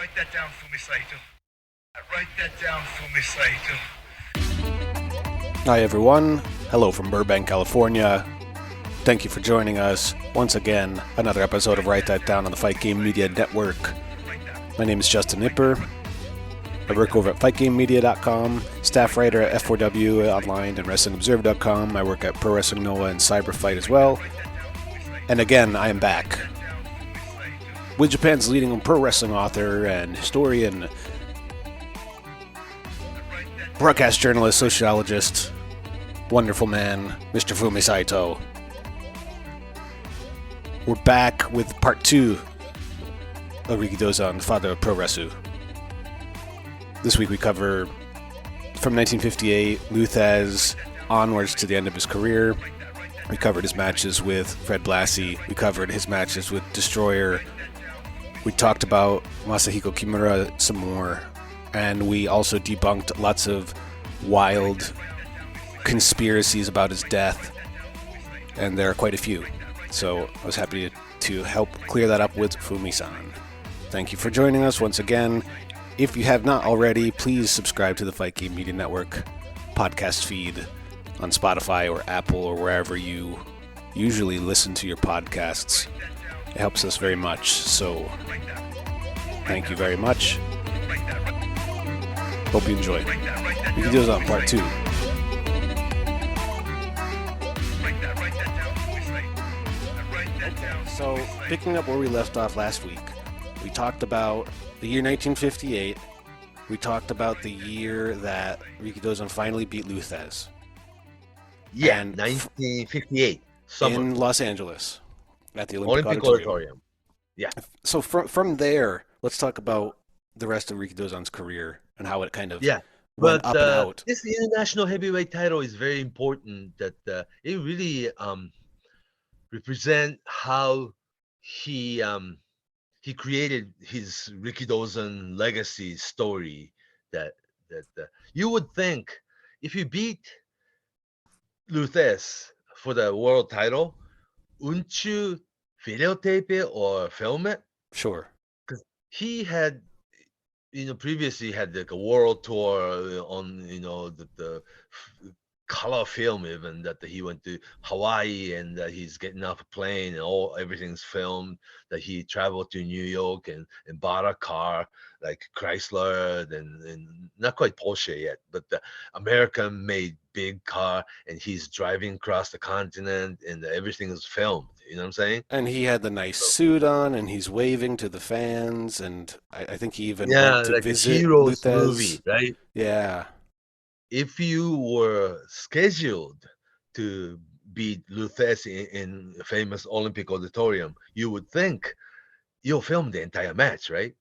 Write that down, Fumi Saito. Write that down, Fumi Saito. Hi everyone, hello from Burbank, California. Thank you for joining us once again, another episode of Write That Down on the Fight Game Media Network. My name is Justin Knipper. I work over at fightgamemedia.com, staff writer at F4W Online and WrestlingObserver.com. I work at Pro Wrestling Noah and Cyberfight as well. And again, I am back with Japan's leading pro wrestling author and historian, broadcast journalist, sociologist, wonderful man, Mr. Fumi Saito. We're back with part 2 of Rikidozan, the father of Puroresu. This week we cover from 1958, Lou Thesz onwards to the end of his career. We covered his matches with Fred Blassie. We covered his matches with Destroyer. We talked about Masahiko Kimura some more. And we also debunked lots of wild conspiracies about his death. And there are quite a few. So I was happy to help clear that up with Fumi-san. Thank you for joining us once again. If you have not already, please subscribe to the Fight Game Media Network podcast feed on Spotify or Apple or wherever you usually listen to your podcasts. It helps us very much, so thank you very much. Hope you enjoy. Rikidozan part 2. So, picking up where we left off last week, we talked about the year 1958. We talked about the year that Rikidozan finally beat Lou Thesz. Yeah, And 1958 summer in Los Angeles at the Olympic Olympic Auditorium. Auditorium. Yeah. So from there, let's talk about the rest of Rikidozan's career and how it kind of Yeah. went But up and out. this international heavyweight title is very important. That it really represent how he created his Rikidozan legacy story. That you would think if you beat Lou Thesz for the world title, wouldn't you videotape it or film it? Sure. Because he had, previously had like a world tour on, the color film even that he went to Hawaii and he's getting off a plane and everything's filmed. That he traveled to New York and bought a car like Chrysler and not quite Porsche yet, but the American made big car, and he's driving across the continent and everything is filmed. You know what I'm saying? And he had the nice suit on, and he's waving to the fans, and I think he even Yeah, went to like a visit Lou heroes Thesz. movie, right? Yeah. If you were scheduled to beat Lou Thesz in a famous Olympic Auditorium, you would think you'll film the entire match, right?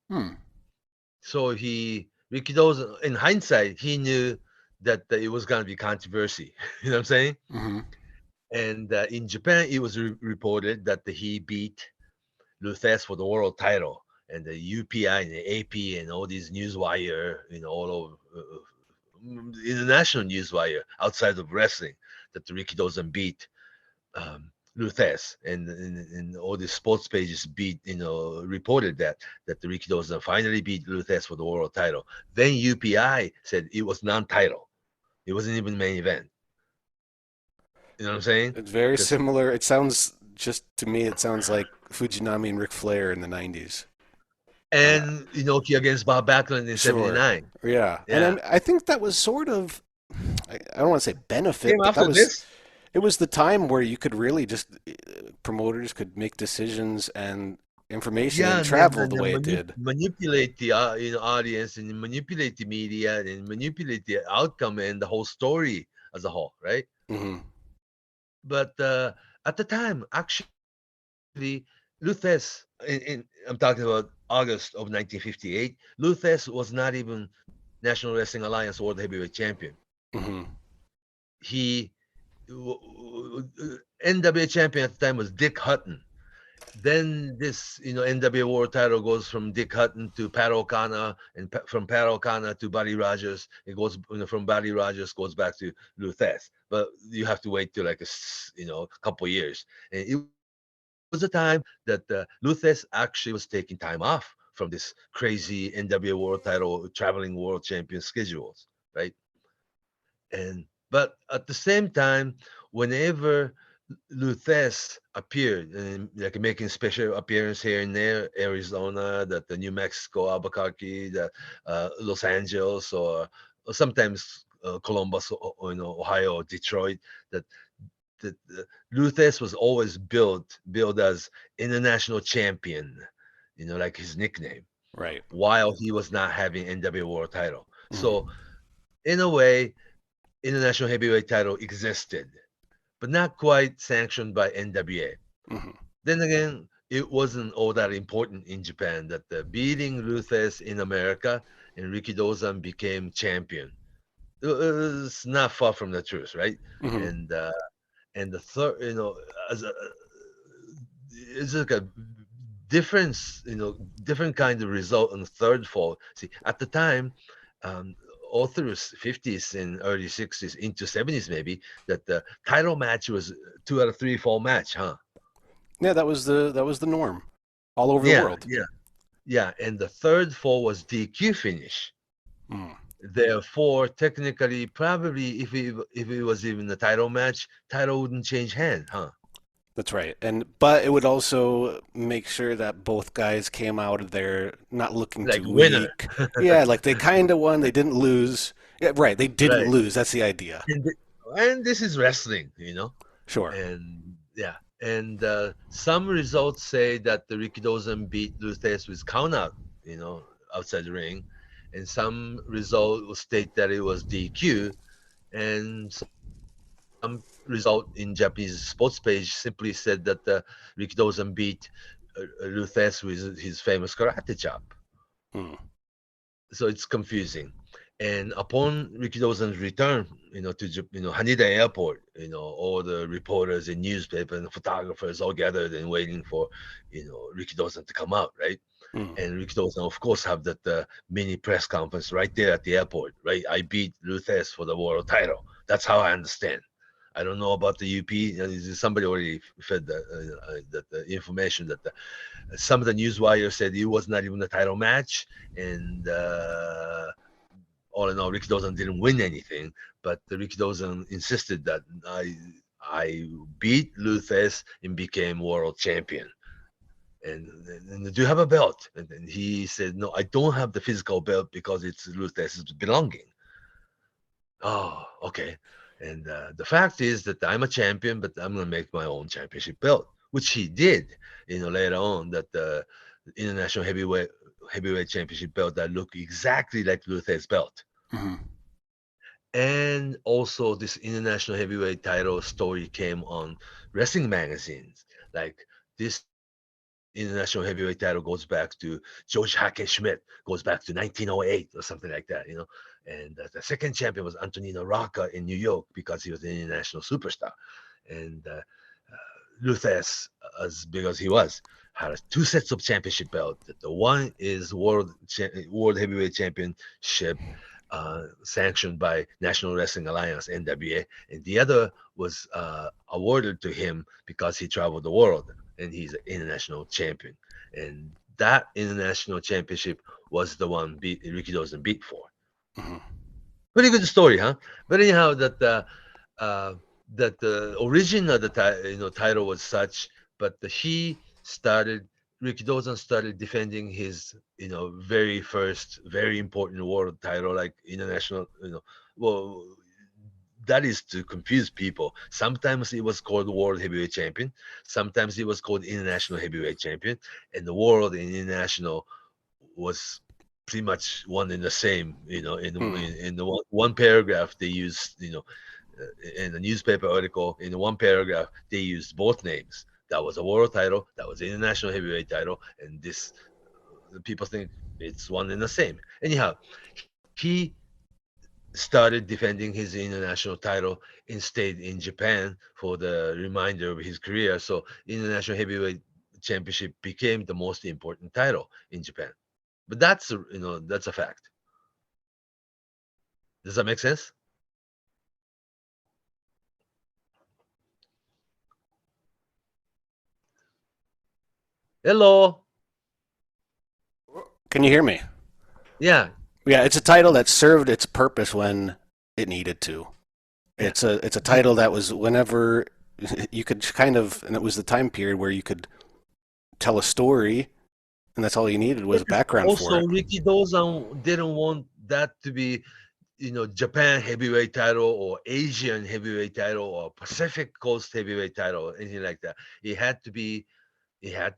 So Rikidozan, in hindsight, he knew that it was going to be controversy. You know what I'm saying? Mm-hmm. And in Japan, it was reported that he beat Lou Thesz for the world title, and the UPI and the AP and all these newswire, all over international newswire outside of wrestling, that the Rikidozan beat Lou Thesz, and all the sports pages reported that the Rikidozan finally beat Lou Thesz for the world title. Then UPI said it was non-title. It wasn't even main event. You know what I'm saying? It's very similar. It sounds, just to me, it sounds like Fujinami and Ric Flair in the 90s. And Inoki against Bob Backlund in '79. Yeah. And I think that was sort of, I don't want to say benefit, Came but after this? It was the time where you could really just, promoters could make decisions and information and travel the way it did. Manipulate the audience and manipulate the media and manipulate the outcome and the whole story as a whole, right? Mm-hmm. But at the time, actually, Lou Thesz, I'm talking about August of 1958, Lou Thesz was not even National Wrestling Alliance World Heavyweight Champion. Mm-hmm. He NWA champion at the time was Dick Hutton. Then this, NWA World title goes from Dick Hutton to Pat O'Connor, and from Pat O'Connor to Buddy Rogers. It goes, from Buddy Rogers goes back to Lou Thesz. But you have to wait till like a couple years. And it was a time that Lou Thesz actually was taking time off from this crazy NWA World Title traveling world champion schedules, right? And but at the same time, whenever Lou Thesz appeared and like making special appearance here and there, Arizona, that the New Mexico, Albuquerque, the Los Angeles, or sometimes Columbus, Ohio, or Detroit, that that Lou Thesz was always billed as international champion, like his nickname, Right. while he was not having NWA World Title. So Mhm. in a way, international heavyweight title existed, but not quite sanctioned by NWA. Mhm. Then again, it wasn't all that important in Japan that the beating Lou Thesz in America and Rikidozan became champion. It's not far from the truth, right? Mhm. And and the third, as a, it's like a difference, different kind of result on the third fall. See, at the time, um, all through 50s and early 60s into 70s, maybe that the title match was 2 out of 3 fall match, huh? Yeah, that was the norm all over the Yeah, world. yeah, yeah. And the third fall was DQ finish. Mm. Therefore, technically, probably if it was even the title match, title wouldn't change hand, huh? That's right. But it would also make sure that both guys came out of there not looking Like too winner, weak. Yeah, like they kind of won, they didn't lose. Yeah, right, they didn't right? lose. That's the idea. And this is wrestling. Sure. And yeah, and some results say that the Rikidozan beat Lou Thesz with count out, outside the ring, and some result will state that it was DQ, and some result in Japanese sports page simply said that the Rikidozan beat Lou Thesz with his famous karate chop. Mm. So it's confusing. And upon Rikidozan's return, to Haneda Airport, all the reporters and newspaper and photographers all gathered and waiting for, Rikidozan to come out, right? Mm. And Rikidozan, of course, have that mini press conference right there at the airport, right? I beat Lou Thesz for the world title. That's how I understand. I don't know about the UP. Somebody already fed the information that some of the news wires said it was not even a title match, and all in all, Rikidozan didn't win anything. But the Rikidozan insisted that I beat Lou Thesz and became world champion. And do you have a belt? And then he said, no, I don't have the physical belt because it's Lou Thesz's belonging. Oh, okay. And the fact is that I'm a champion, but I'm gonna make my own championship belt, which he did. Later on, that the international heavyweight championship belt that looked exactly like Lou Thesz's belt. Mhm. And also, this international heavyweight title story came on wrestling magazines. Like this international heavyweight title goes back to George Hackett Schmidt, goes back to 1908 or something like that. And the second champion was Antonino Rocca in New York because he was an international superstar. And Lou Thesz, as big as he was, had 2 sets of championship belts. The one is World Heavyweight Championship, sanctioned by National Wrestling Alliance (NWA), and the other was awarded to him because he traveled the world and he's an international champion. And that international championship was the one Rikidozan beat for. Mhm. Pretty good story, huh? But anyhow, uh, that the origin of the title was such, but he started Rikidozan started defending his very first very important world title, like international. Well, that is to confuse people. Sometimes it was called world heavyweight champion, sometimes it was called international heavyweight champion, and the world and international was pretty much one and the same. Mm. In the one paragraph they used, in the newspaper article, in the one paragraph they used both names. That was a world title, that was an international heavyweight title, and this people think it's one and the same. Anyhow, he started defending his international title and stayed in Japan for the remainder of his career. So international heavyweight championship became the most important title in Japan. But that's a fact. Does that make sense? Hello. Can you hear me? Yeah, Yeah, it's a title that served its purpose when it needed to. yeah. It's a title that was whenever you could kind of, and it was the time period where you could tell a story, and that's all you needed was background for Also, it. Rikidozan didn't want that to be, Japan heavyweight title or Asian heavyweight title or Pacific Coast heavyweight title, anything like that. It had to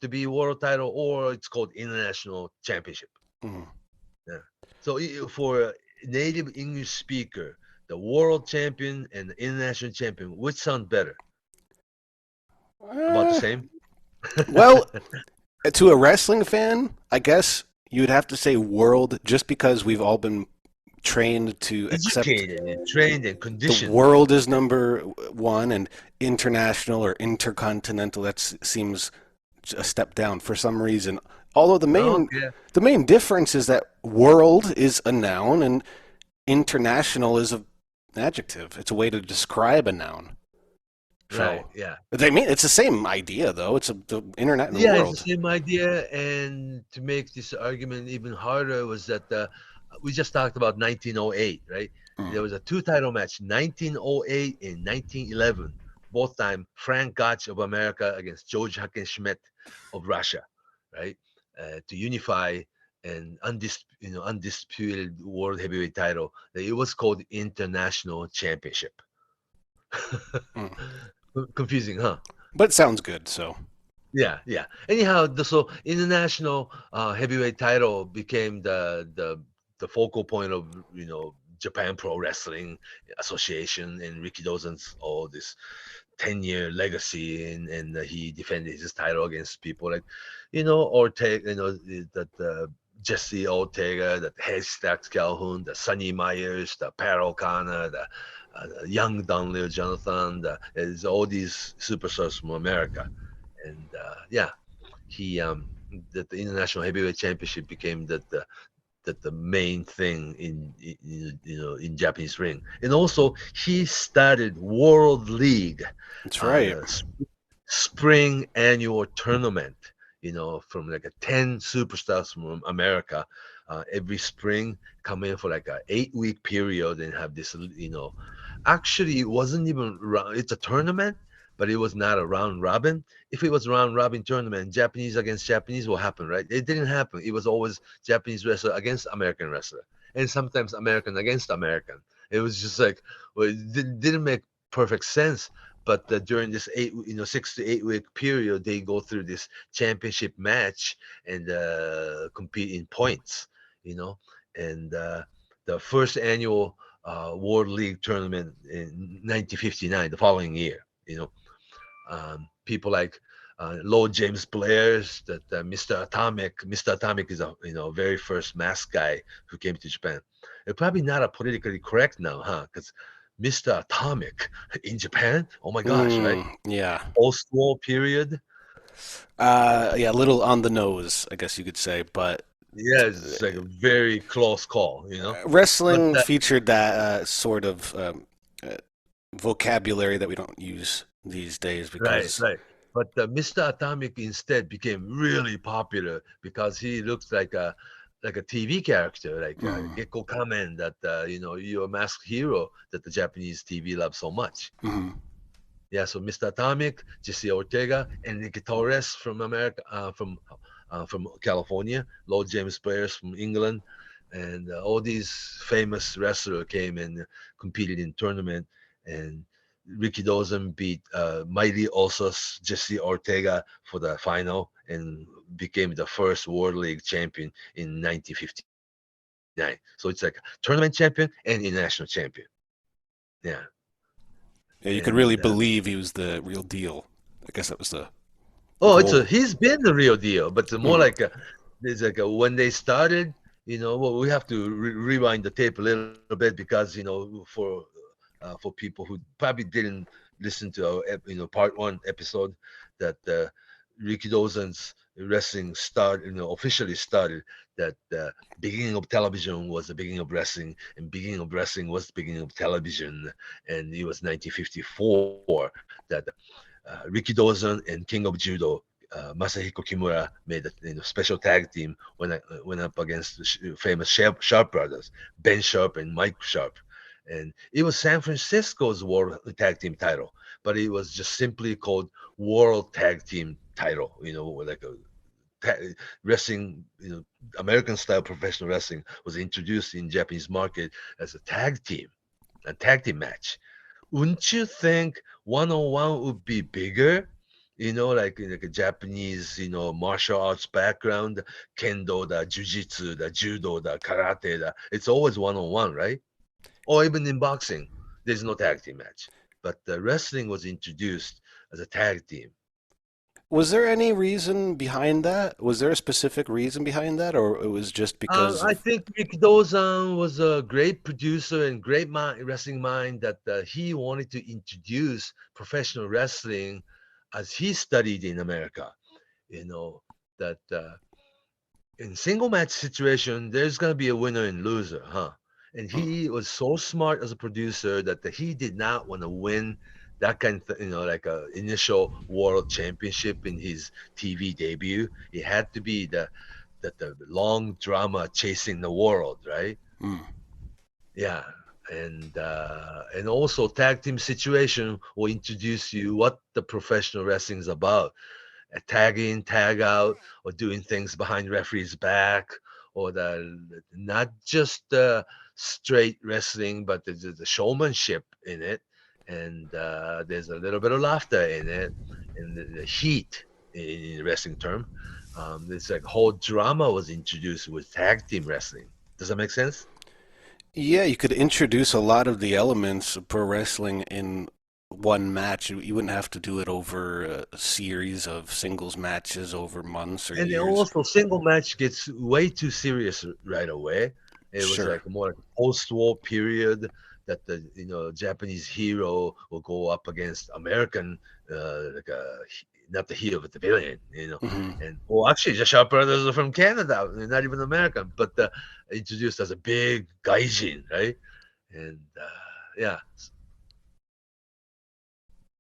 be world title or it's called international championship. Mm. Yeah. So for a native English speaker, the world champion and the international champion, which sound better? About the Uh, same? well, to a wrestling fan, I guess you'd have to say world, just because we've all been trained to accept Educated and trained and the conditioned. world is number one, and international or intercontinental seems a step down for some reason. Although Okay. the main difference is that world is a noun and international is an adjective. It's a way to describe a noun. Right. So Yeah. they mean it's the same idea though. It's the internet and the Yeah, it's the world. same idea. And to make this argument even harder was that we just talked about 1908, right? Mm. There was a two-title match, 1908 and 1911. Both time Frank Gotch of America against George Hackenschmidt of Russia, right? To unify an undisputed world heavyweight title. It was called International Championship. Mm. Confusing, huh? But it sounds good. So Yeah, yeah. Anyhow, so international heavyweight title became the focal point of Japan Pro Wrestling Association and Rikidozan's all this 10-year legacy, and he defended his title against people like Ortega, that Jesse Ortega, that Haystack Calhoun, the Sonny Myers, the Perro Kana, the young Don Jonathan, is all these superstars from America. And yeah, he that the international heavyweight championship became the main thing in Japanese ring. And also he started World League, that's right. the spring annual tournament. From like a 10 superstars from America, every spring come in for like a 8-week period and have this. Actually, it wasn't even. It's a tournament, but it was not a round robin. If it was round robin tournament, Japanese against Japanese will happen, right? It didn't happen. It was always Japanese wrestler against American wrestler, and sometimes American against American. It was just like, well, it didn't make perfect sense. But during this 6 to 8 week period, they go through this championship match and compete in points, you know. And the first annual World League tournament in 1959, the following year, people like Lord James Blair's, that Mr. Atomic. Mr. Atomic is a very first mask guy who came to Japan. It's probably not a politically correct now, huh? Because Mr. Atomic in Japan, oh my gosh, right? Yeah. Post-war period. Yeah, a little on the nose, I guess you could say, but Yeah, it's like a very close call. But wrestling featured that sort of vocabulary that we don't use these days right, because. right. But Mr. Atomic instead became really popular because he looks like a TV character, like Mm, Gekko Kamen, that you're a masked hero that the Japanese TV loves so much. mm, Yeah, so Mr. Atomic, Jesse Ortega, and Nicky Torres from America, from California, Lord James Blair's from England, and all these famous wrestlers came and competed in tournament. And Rikidozan beat Mighty Osos Jesse Ortega for the final and became the first World League champion in 1959. So it's like tournament champion and international champion. Yeah, yeah, you could really and believe he was the real deal. I guess that was the oh, goal. he's been the real deal, but it's more Mm, like there's like when they started, well, we have to rewind the tape a little bit because for people who probably didn't listen to our part one episode, that Rikidozan's wrestling officially started, that beginning of television was the beginning of wrestling, and beginning of wrestling was the beginning of television, and it was 1954 that Rikidozan and King of Judo Masahiko Kimura made a special tag team when I went up against the famous Sharp brothers, Ben Sharp and Mike Sharp. And it was San Francisco's World Tag Team title, but it was just simply called World Tag Team title, like a wrestling, American style professional wrestling was introduced in Japanese market as a tag team match. Wouldn't you think 101 would be bigger? Like a Japanese, martial arts background, kendo, the jujitsu, the judo, the karate, it's always 101, right? Or even in boxing, there's no tag team match. But the wrestling was introduced as a tag team. Was there any reason behind that? Was there a specific reason behind that, or it was just because I of? think Rikidozan was a great producer and great wrestling mind that he wanted to introduce professional wrestling as he studied in America. You know, that in single match situation, there's going to be a winner and loser, huh? And Hmm. he was so smart as a producer that he did not want to win that kind of, like a initial world championship in his TV debut. It had to be the long drama chasing the world, right? Hmm. Yeah. And also tag team situation will introduce you what the professional wrestling is about. Tag in, tag out, or doing things behind referee's back, or not just straight wrestling, but there's the showmanship in it, and there's a little bit of laughter in it, and the heat in wrestling term. It's like whole drama was introduced with tag team wrestling. Does that make sense? Yeah, you could introduce a lot of the elements of pro wrestling in one match. You wouldn't have to do it over a series of singles matches over months or And then years. also single match gets way too serious right away. It was Sure. like more like a post-war period that the Japanese hero will go up against American not the hero but the villain, Hmm. and well actually the Sharp brothers are from Canada, they're not even American, but introduced as a big gaijin, right? And yeah,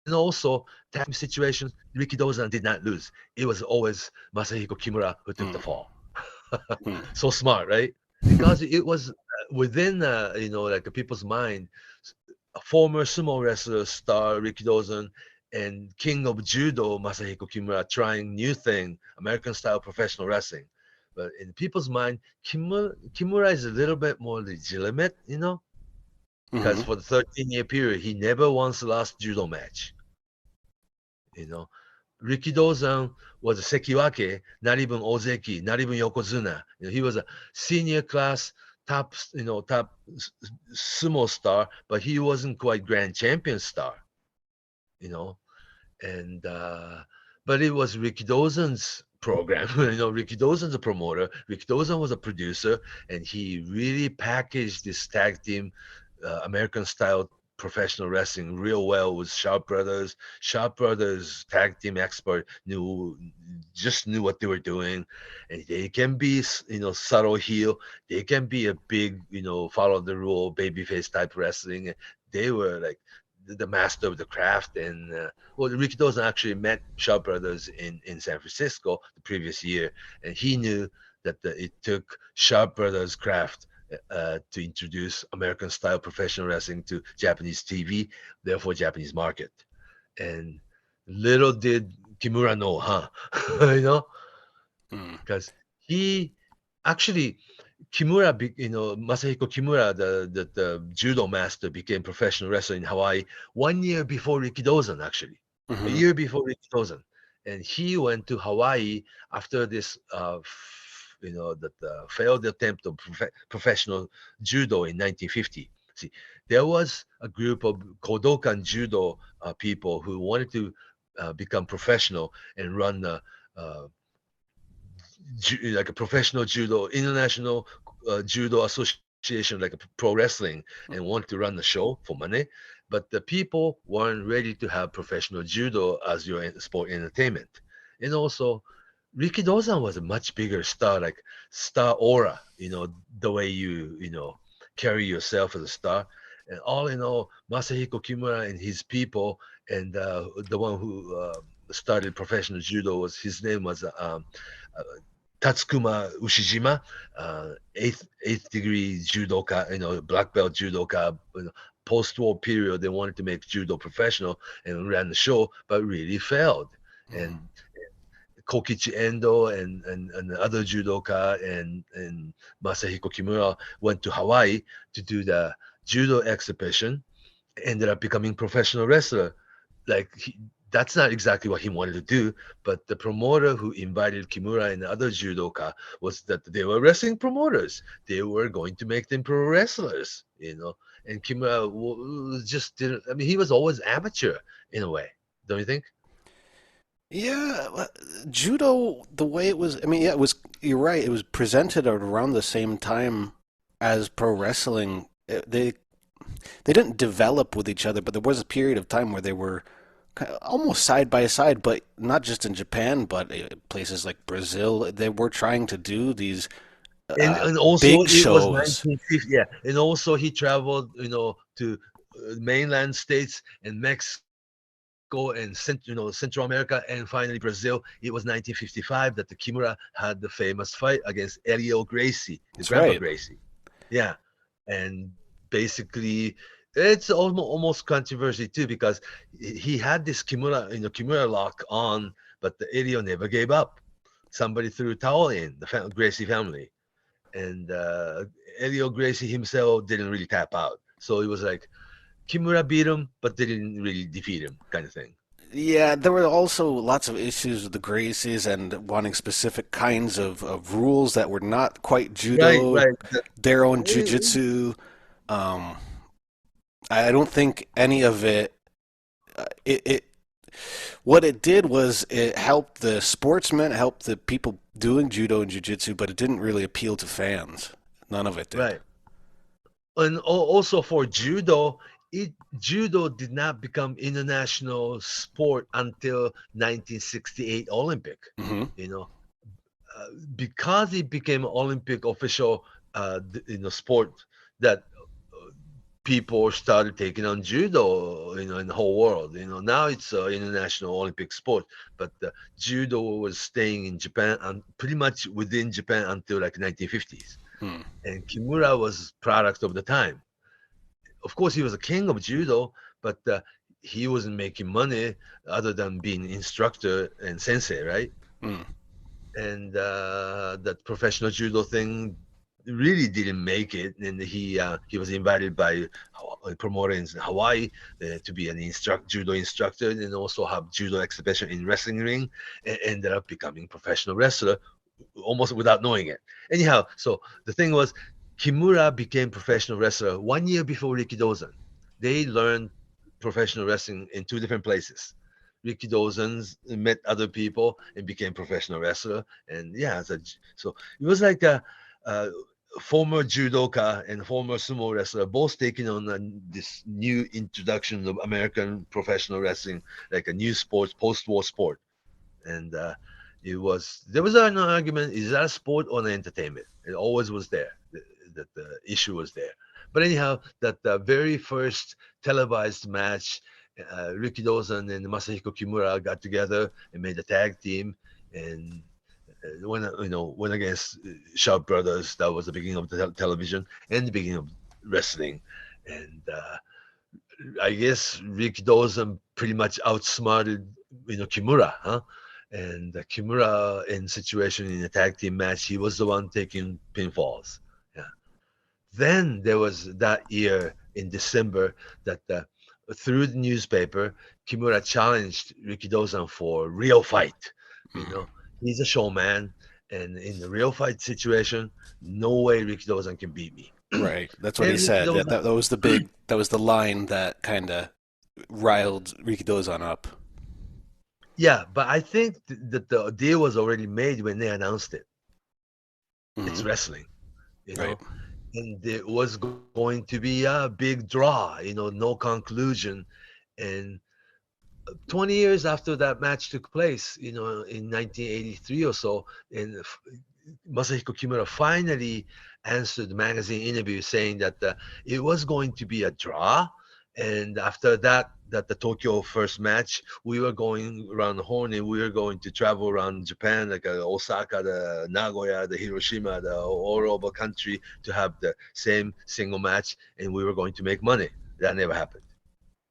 and also tag situations, Rikidozan did not lose. It was always Masahiko Kimura who took the fall. So smart, right? Because it was within, like people's mind, a former sumo wrestler star Rikidozan and king of judo Masahiko Kimura trying new thing, American style professional wrestling. But in people's mind, Kimura is a little bit more legitimate, because Hmm. for the 13-year period, he never once lost judo match. You know, Rikidozan was a sekiwake, not even ozeki, not even yokozuna. He was a senior class top sumo star, but he wasn't quite grand champion star. You know, and but it was Rikidozan's program. Rikidozan's a promoter. Rikidozan was a producer, and he really packaged this tag team, American style professional wrestling real well with Sharp Brothers. Sharp Brothers tag team expert knew what they were doing, and they can be subtle heel. They can be a big follow the rule babyface type wrestling. They were like the master of the craft. And well, Ricky Dawson actually met Shaw Brothers in San Francisco the previous year, and he knew that it took Shaw Brothers craft to introduce American style professional wrestling to Japanese TV, therefore Japanese market. And little did Kimura know, huh? you know, Hmm. because he actually Masahiko Kimura, the judo master, became professional wrestler in Hawaii 1 year before Rikidozan, actually, a Hmm. year before Rikidozan, and he went to Hawaii after this, the failed attempt of professional judo in 1950. See, there was a group of Kodokan judo people who wanted to become professional and run uh, like a professional judo, international judo association, like a pro wrestling, and want to run the show for money. But the people weren't ready to have professional judo as your sport entertainment. And also, Rikidozan was a much bigger star, like star aura, the way you carry yourself as a star. And all in all, Masahiko Kimura and his people, and the one who started professional judo was his name was Tatsukuma Ushijima, eighth degree judoka, black belt judoka. Post-war period, they wanted to make judo professional and ran the show, but really failed. And Kokichi Endo and the other judoka and Masahiko Kimura went to Hawaii to do the judo exhibition, ended up becoming professional wrestler. That's not exactly what he wanted to do, but the promoter who invited Kimura and the other judoka was that they were wrestling promoters. They were going to make them pro wrestlers, And Kimura just didn't. I mean, he was always amateur in a way, don't you think? Yeah, judo, the way it was, I mean, yeah, it was, you're right, it was presented at around the same time as pro wrestling. They didn't develop with each other, but there was a period of time where they were almost side by side, but not just in Japan, but places like Brazil. They were trying to do these And also big it was shows. 1950, yeah. And also he traveled, to mainland states and Mexico and Central America and finally Brazil. It was 1955 that the Kimura had the famous fight against Elio Gracie, the That's Grandpa right. Gracie. Yeah, and basically it's almost controversy too because he had this Kimura lock on, but the Elio never gave up. Somebody threw a towel in the Gracie family, and Elio Gracie himself didn't really tap out. So it was like Kimura beat him, but they didn't really defeat him, kind of thing. Yeah, there were also lots of issues with the Gracies and wanting specific kinds of rules that were not quite Right, judo, right. their own jujitsu. Um, I don't think any of it, it what it did was it helped the sportsmen, helped the people doing judo and jiu-jitsu, but it didn't really appeal to fans. None of it did. Right. And also for judo did not become international sport until 1968 Olympic. Hmm. You know, because it became Olympic official, sport that people started taking on judo, in the whole world. Now it's an international Olympic sport, but judo was staying in Japan and pretty much within Japan until like 1950s. Hmm. And Kimura was product of the time. Of course, he was a king of judo, but he wasn't making money other than being instructor and sensei, right? Hmm. And that professional judo thing really didn't make it. And he was invited by a promoter in Hawaii to be an judo instructor and also have judo exhibition in wrestling ring, and ended up becoming professional wrestler almost without knowing it. Anyhow, so the thing was, Kimura became professional wrestler 1 year before Rikidozan. They learned professional wrestling in two different places. Rikidozans met other people and became professional wrestler. And yeah, so it was like a former judoka and former sumo wrestler both taking on this new introduction of American professional wrestling, like a new sport, post-war sport. And there was an argument: is that a sport or an entertainment? It always was there. That the issue was there. But anyhow, that the very first televised match, Rikidozan and Masahiko Kimura got together and made a tag team, and went against Sharp Brothers. That was the beginning of the television and the beginning of wrestling. And I guess Rikidozan pretty much outsmarted Kimura, huh? And Kimura in situation in a tag team match, he was the one taking pinfalls. Yeah. Then there was that year in December that through the newspaper, Kimura challenged Rikidozan for real fight. You Hmm. know, he's a showman, and in the real fight situation, no way Rikidozan can beat me. Right. That's what he And said. Rikidozan, That was that was the line that kind of riled Rikidozan up. yeah, but I think that the deal was already made when they announced it. It's Hmm. wrestling, you Right. know, and it was going to be a big draw, no conclusion. And 20 years after that match took place, in 1983 or so, and Masahiko Kimura finally answered the magazine interview saying that it was going to be a draw. And after that, that the Tokyo first match, we were going around the horn, and we were going to travel around Japan, like Osaka, the Nagoya, the Hiroshima, the all over country to have the same single match, and we were going to make money. That never happened.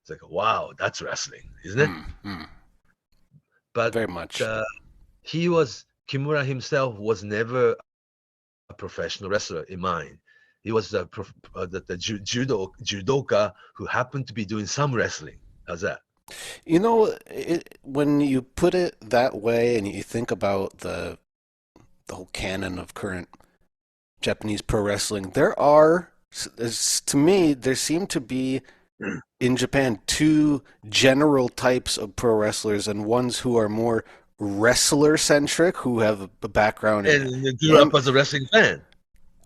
It's like, wow, that's wrestling, isn't it? But very much. Kimura himself was never a professional wrestler in mind. He was the judoka who happened to be doing some wrestling. How's that? You know, when you put it that way, and you think about the whole canon of current Japanese pro wrestling, to me, there seem to be in Japan two general types of pro wrestlers, and ones who are more wrestler centric, who have a background and grew up as a wrestling fan,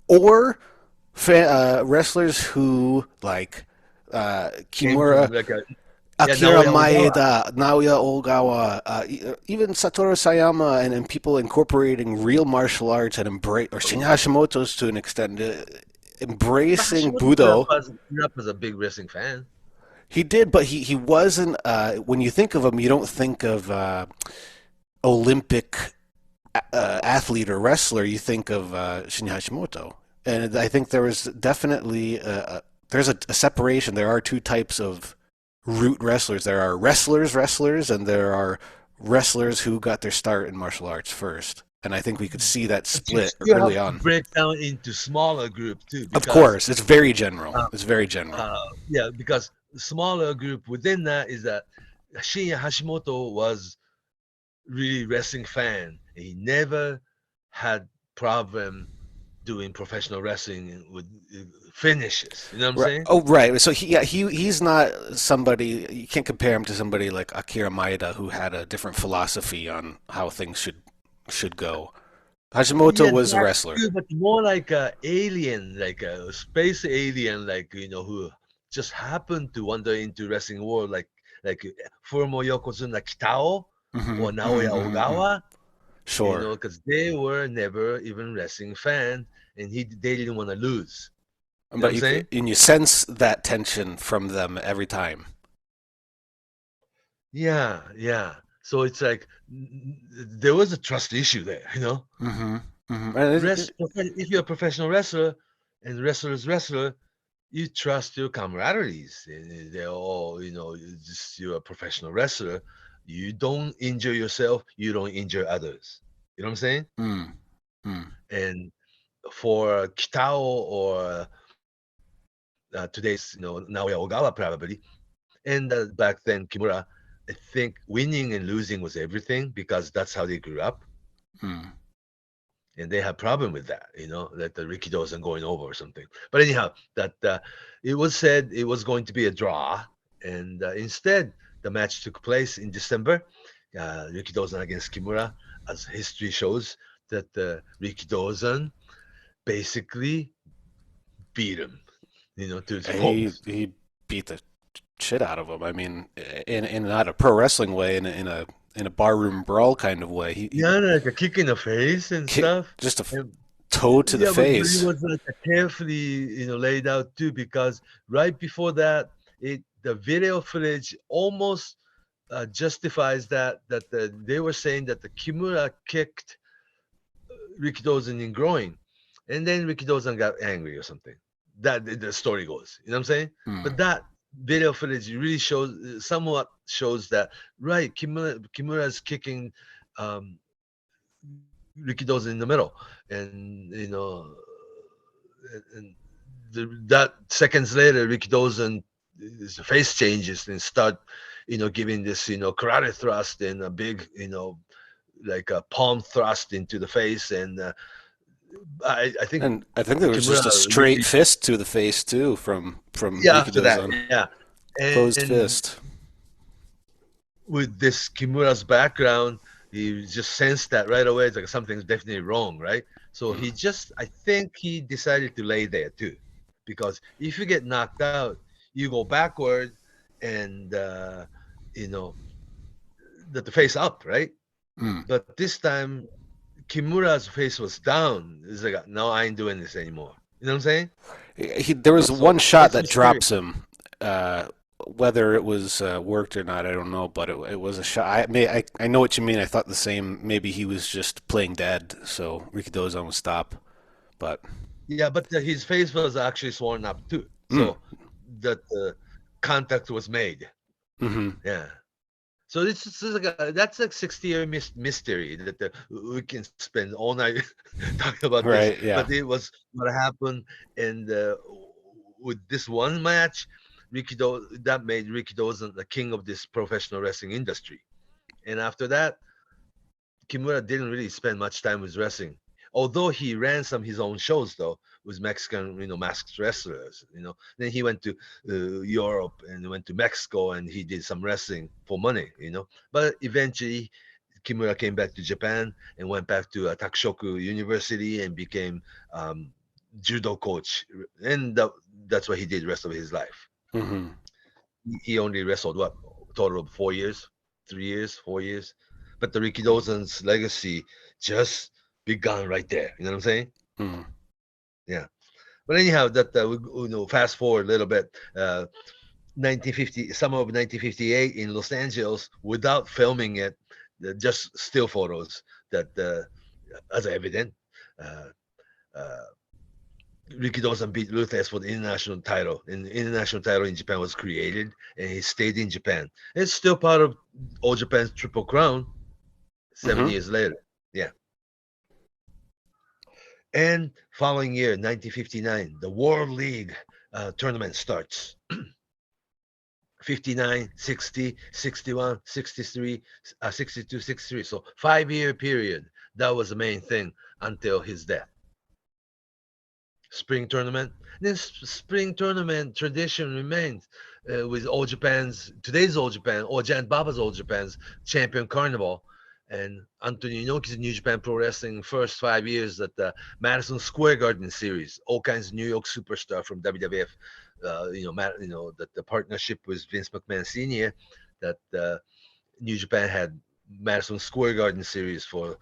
or wrestlers who like Kimura, Akira Maeda, Naoya Ogawa, even Satoru Sayama, and people incorporating real martial arts and or Shinya Hashimoto's to an extent, embracing Budo. Grew up as a big wrestling fan. He did, but he wasn't. When you think of him, you don't think of Olympic athlete or wrestler. You think of Shinya Hashimoto, and I think there was definitely there's a separation. There are two types of root wrestlers. There are wrestlers, and there are wrestlers who got their start in martial arts first. And I think we could see that split early on. Break down into smaller group too. Of course, it's very general. It's very general. Yeah, because smaller group within that is that Shinya Hashimoto was really wrestling fan. He never had problem doing professional wrestling with finishes. You know what I'm saying? Oh, right. So he's not somebody, you can't compare him to somebody like Akira Maeda, who had a different philosophy on how things should go. Hashimoto was a wrestler, too, but more like a alien, like a space alien, like who just happened to wander into wrestling world, like Furumo Yokozuna Kitao or Naoya Ogawa. Sure. Because they were never even wrestling fan, and they didn't want to lose. But you sense that tension from them every time. Yeah. So it's like there was a trust issue there, If you're a professional wrestler and wrestler, you trust your camaraderies. They're all, you're a professional wrestler. You don't injure yourself. You don't injure others. You know what I'm saying? And for Kitao or today's, Naoya Ogawa probably, and back then Kimura, I think winning and losing was everything because that's how they grew up. And they had problem with that, that the Rikidozan going over or something. But anyhow, that it was said it was going to be a draw, and instead the match took place in December. Rikidozan against Kimura, as history shows that Rikidozan basically beat him, to his home. He beat the shit out of him. I mean, in not a pro wrestling way, in a barroom brawl kind of way. Like a kick in the face and stuff. Just a toe to the face. But it was carefully, laid out too, because right before that, the video footage almost justifies that they were saying that the Kimura kicked Rikidozan in groin, and then Rikidozan got angry or something. That the story goes. You know what I'm saying? But that video footage really somewhat shows that, right, Kimura's kicking Rikidozan in the middle, and that seconds later Rikidozan, his face changes and start giving this karate thrust and a big like a palm thrust into the face, and I think there was just a straight fist to the face too from after that, closed fist. With this Kimura's background, he just sensed that right away. It's like something's definitely wrong, right? So I think he decided to lay there too, because if you get knocked out, you go backward, and the face up, right? But this time Kimura's face was down. It's like, no, I ain't doing this anymore. You know what I'm saying? There was one shot that drops him whether it was worked or not, I don't know, but it was a shot. I know what you mean. I thought the same. Maybe he was just playing dead, so Rikidozan would stop. But Yeah, but his face was actually sworn up too, mm, so that contact was made. hmm Yeah. So this is like that's like 60-year mystery that we can spend all night talking about this. right, yeah, But it was what happened, and with this one match, that made Rikidozan the king of this professional wrestling industry. And after that, Kimura didn't really spend much time with wrestling. Although he ran some his own shows though with Mexican, masked wrestlers. Then he went to Europe and went to Mexico and he did some wrestling for money. But eventually Kimura came back to Japan and went back to Takushoku University and became judo coach, and that's what he did the rest of his life. hmm He only wrestled what total of 4 years, 3 years, 4 years, but the Rikidozan's legacy just begun right there. You know what I'm saying? hmm Yeah. But anyhow, that fast forward a little bit. 1950, summer of 1958 in Los Angeles, without filming it, just still photos that, as evident, uh, uh, Rikidozan beat Lou Thesz for the international title. And the international title in Japan was created, and he stayed in Japan. It's still part of All Japan's Triple Crown 7 years later. Yeah. And following year, 1959, the World League tournament starts. 59, 60, 61, 63, 62, 63. So 5-year period. That was the main thing until his death. Spring tournament. This spring tournament tradition remains with today's All Japan, or Giant Baba's All Japan's champion Carnival. And Anthony Inoki's New Japan Pro Wrestling first 5 years at the Madison Square Garden series, all kinds of New York superstar from WWF, that the partnership with Vince McMahon Sr., that New Japan had Madison Square Garden series for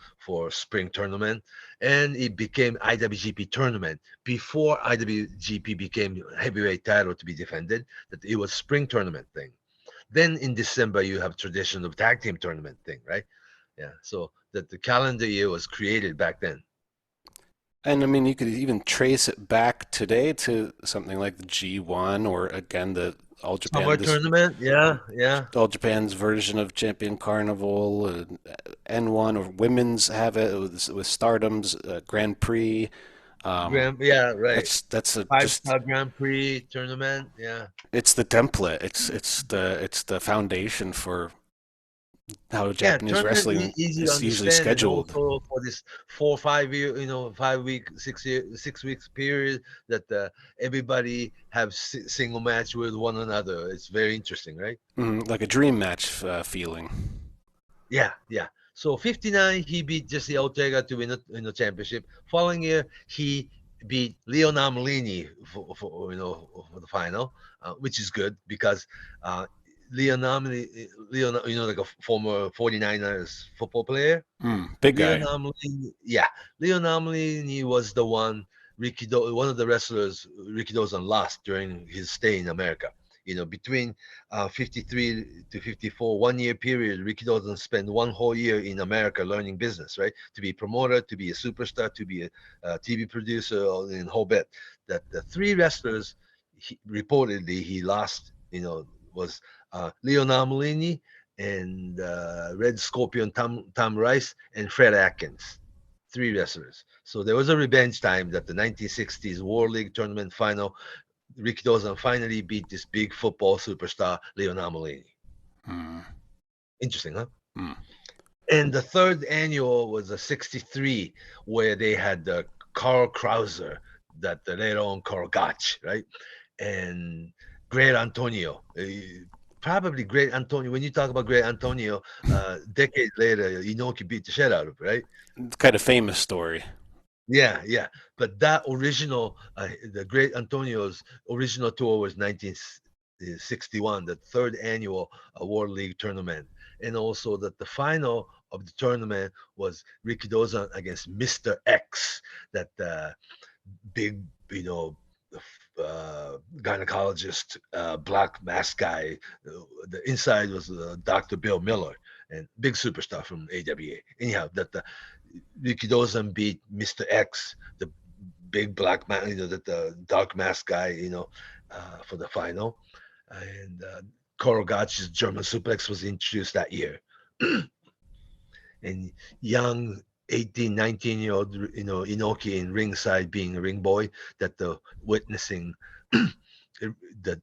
spring tournament, and it became IWGP tournament before IWGP became heavyweight title to be defended. That it was spring tournament thing. Then in December you have tradition of tag team tournament thing, right? Yeah. So that the calendar year was created back then. And I mean, you could even trace it back today to something like the G1, or again the All Summer Japan, this tournament, yeah, yeah. All Japan's version of Champion Carnival, N1, or women's have it with Stardom's Grand Prix. Yeah, right. That's a just Five-star Grand Prix tournament, yeah. it's the template. It's the foundation for how Yeah, Japanese tournament wrestling easy to is usually understand, and scheduled. also for this 4 or 5 year, 5 week, 6 year, 6 weeks period that everybody have single match with one another. It's very interesting, right? Like a dream match feeling. Yeah, yeah. So 59, he beat Jesse Ortega to win the championship. Following year, he beat Leon Amelini for the final, which is good because Leon Amelini, like a former 49ers football player. Big Leon guy. Amelini, yeah, Leon Amelini was the one one of the wrestlers Rikidozan lost during his stay in America. Between 53 to 54, 1 year period, Rikidozan spent one whole year in America learning business, right? To be a promoter, to be a superstar, to be a TV producer, and whole bit. That the three wrestlers reportedly he lost, was Leon Amelini and Red Scorpion Tom Rice and Fred Atkins, three wrestlers. So there was a revenge time that the 1960s World League Tournament final, Rikidozan finally beat this big football superstar, Leon Amelini. Mm, Interesting, huh? mm. And the third annual was a 63, where they had Carl Krauser, that later on Carl Gotch, right? And Great Antonio. Probably Great Antonio. When you talk about Great Antonio, decades later, Inoki beat the shit out of, right? It's kind of famous story. Yeah, yeah. But that original, the Great Antonio's original tour was 1961, the third annual World League tournament. And also that the final of the tournament was Rikidozan against Mr. X, that big, gynecologist, black mask guy. The inside was Dr. Bill Miller, and big superstar from AWA. Anyhow, that the Rikidozan beat Mr. X, the big black man, that the dark mask guy, for the final. And Korogachi's German suplex was introduced that year. And young 18, 19-year-old, Inoki in ringside being a ring boy, that the witnessing the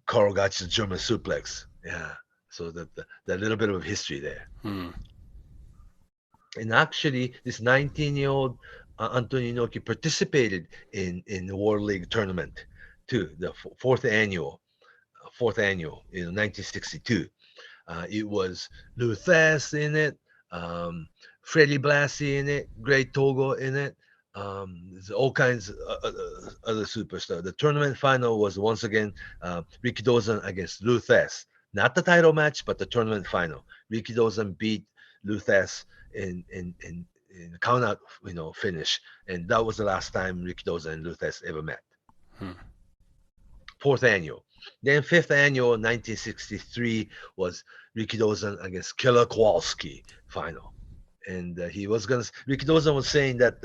Korogachi's German suplex. Yeah. So that little bit of history there. And actually, this 19-year-old Antonio Inoki participated in the World League tournament too, the fourth annual, in 1962. It was Lou Thesz in it, Fred Blassie in it, Great Togo in it. There's all kinds of other superstars. The tournament final was once again Rikidozan against Lou Thesz. Not the title match, but the tournament final. Rikidozan beat Lou Thesz in count out, finish, and that was the last time Rikidozan and Lou Thesz ever met. Fourth annual. Then fifth annual, 1963, was Rikidozan against Killer Kowalski final. And Rikidozan was saying that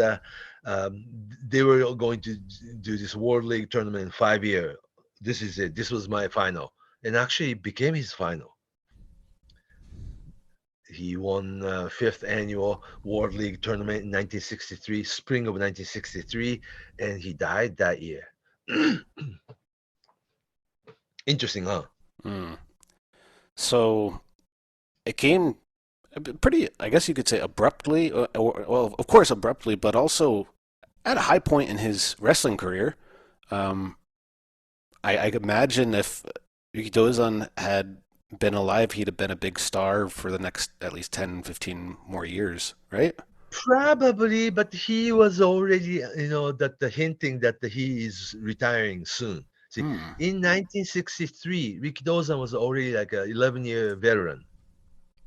they were going to do this World League tournament in 5 years. This is it. This was my final. And actually it became his final. He won fifth annual World League tournament in 1963, spring of 1963, and he died that year. Interesting, huh? So it came pretty, I guess you could say, abruptly, well, of course abruptly, but also at a high point in his wrestling career. I imagine if Rikidozan had been alive, he'd have been a big star for the next at least 10, 15 more years, right? Probably, but he was already, that the hinting that he is retiring soon. See, in 1963, Rikidozan was already like an 11-year veteran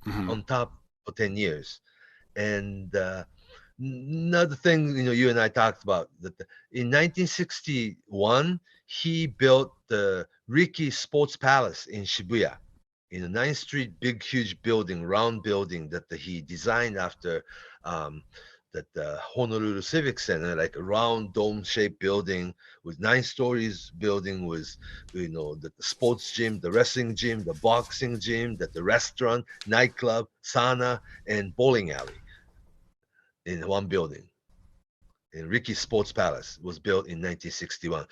on top for 10 years. And another thing, you and I talked about, that in 1961, he built the Riki Sports Palace in Shibuya, in the 9th Street, big, huge building, round building that he designed after the Honolulu Civic Center, like a round dome-shaped building with 9 stories. Building with, the sports gym, the wrestling gym, the boxing gym, the restaurant, nightclub, sauna, and bowling alley in one building. And Riki Sports Palace was built in 1961.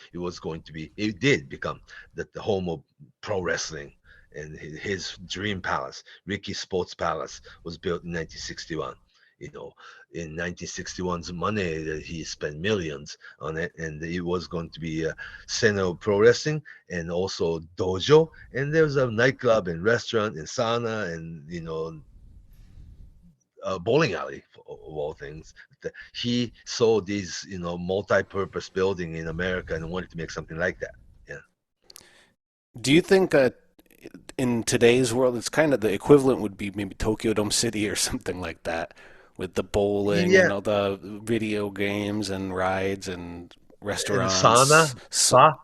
It did become the home of pro wrestling. And his dream palace, Riki Sports Palace, was built in 1961. In 1961's money, that he spent millions on it, and it was going to be a center of pro wrestling and also dojo. And there was a nightclub and restaurant and sauna and a bowling alley, of all things. He saw these, multi-purpose building in America and wanted to make something like that. Yeah. Do you think in today's world, it's kind of the equivalent would be maybe Tokyo Dome City or something like that, with the bowling and all the video games and rides and restaurants, and sauna, spa.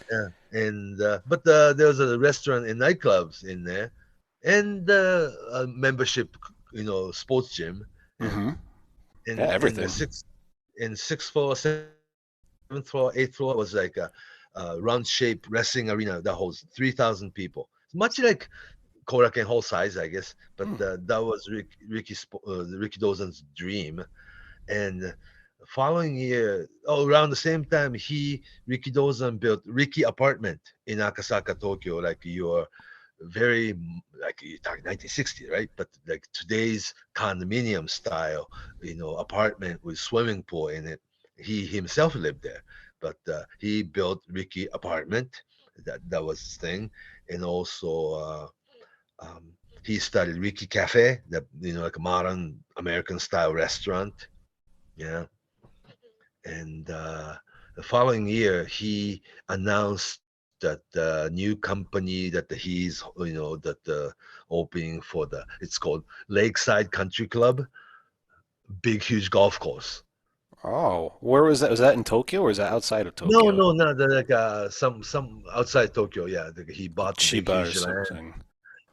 Yeah, and but there was a restaurant and nightclubs in there, and a membership, sports gym, and everything. And sixth floor, 7th floor, 8th floor was like a round-shaped wrestling arena that holds 3,000 people. Much like Korakuen Hall size, I guess, but that was Rikidozan's dream. And following year, around the same time, Rikidozan built Riki apartment in Akasaka, Tokyo, like you're talking 1960, right? But like today's condominium style, apartment with swimming pool in it. He himself lived there, but he built Riki apartment. That was his thing, and also he started Riki Cafe, like a modern American style restaurant. Yeah, and the following year he announced that the new company that he's opening it's called Lakeside Country Club, big huge golf course. Oh, where was that? Was that in Tokyo or is that outside of No, Tokyo? no, no. Like some outside Tokyo. Yeah, he bought the big Chiba or huge land, something.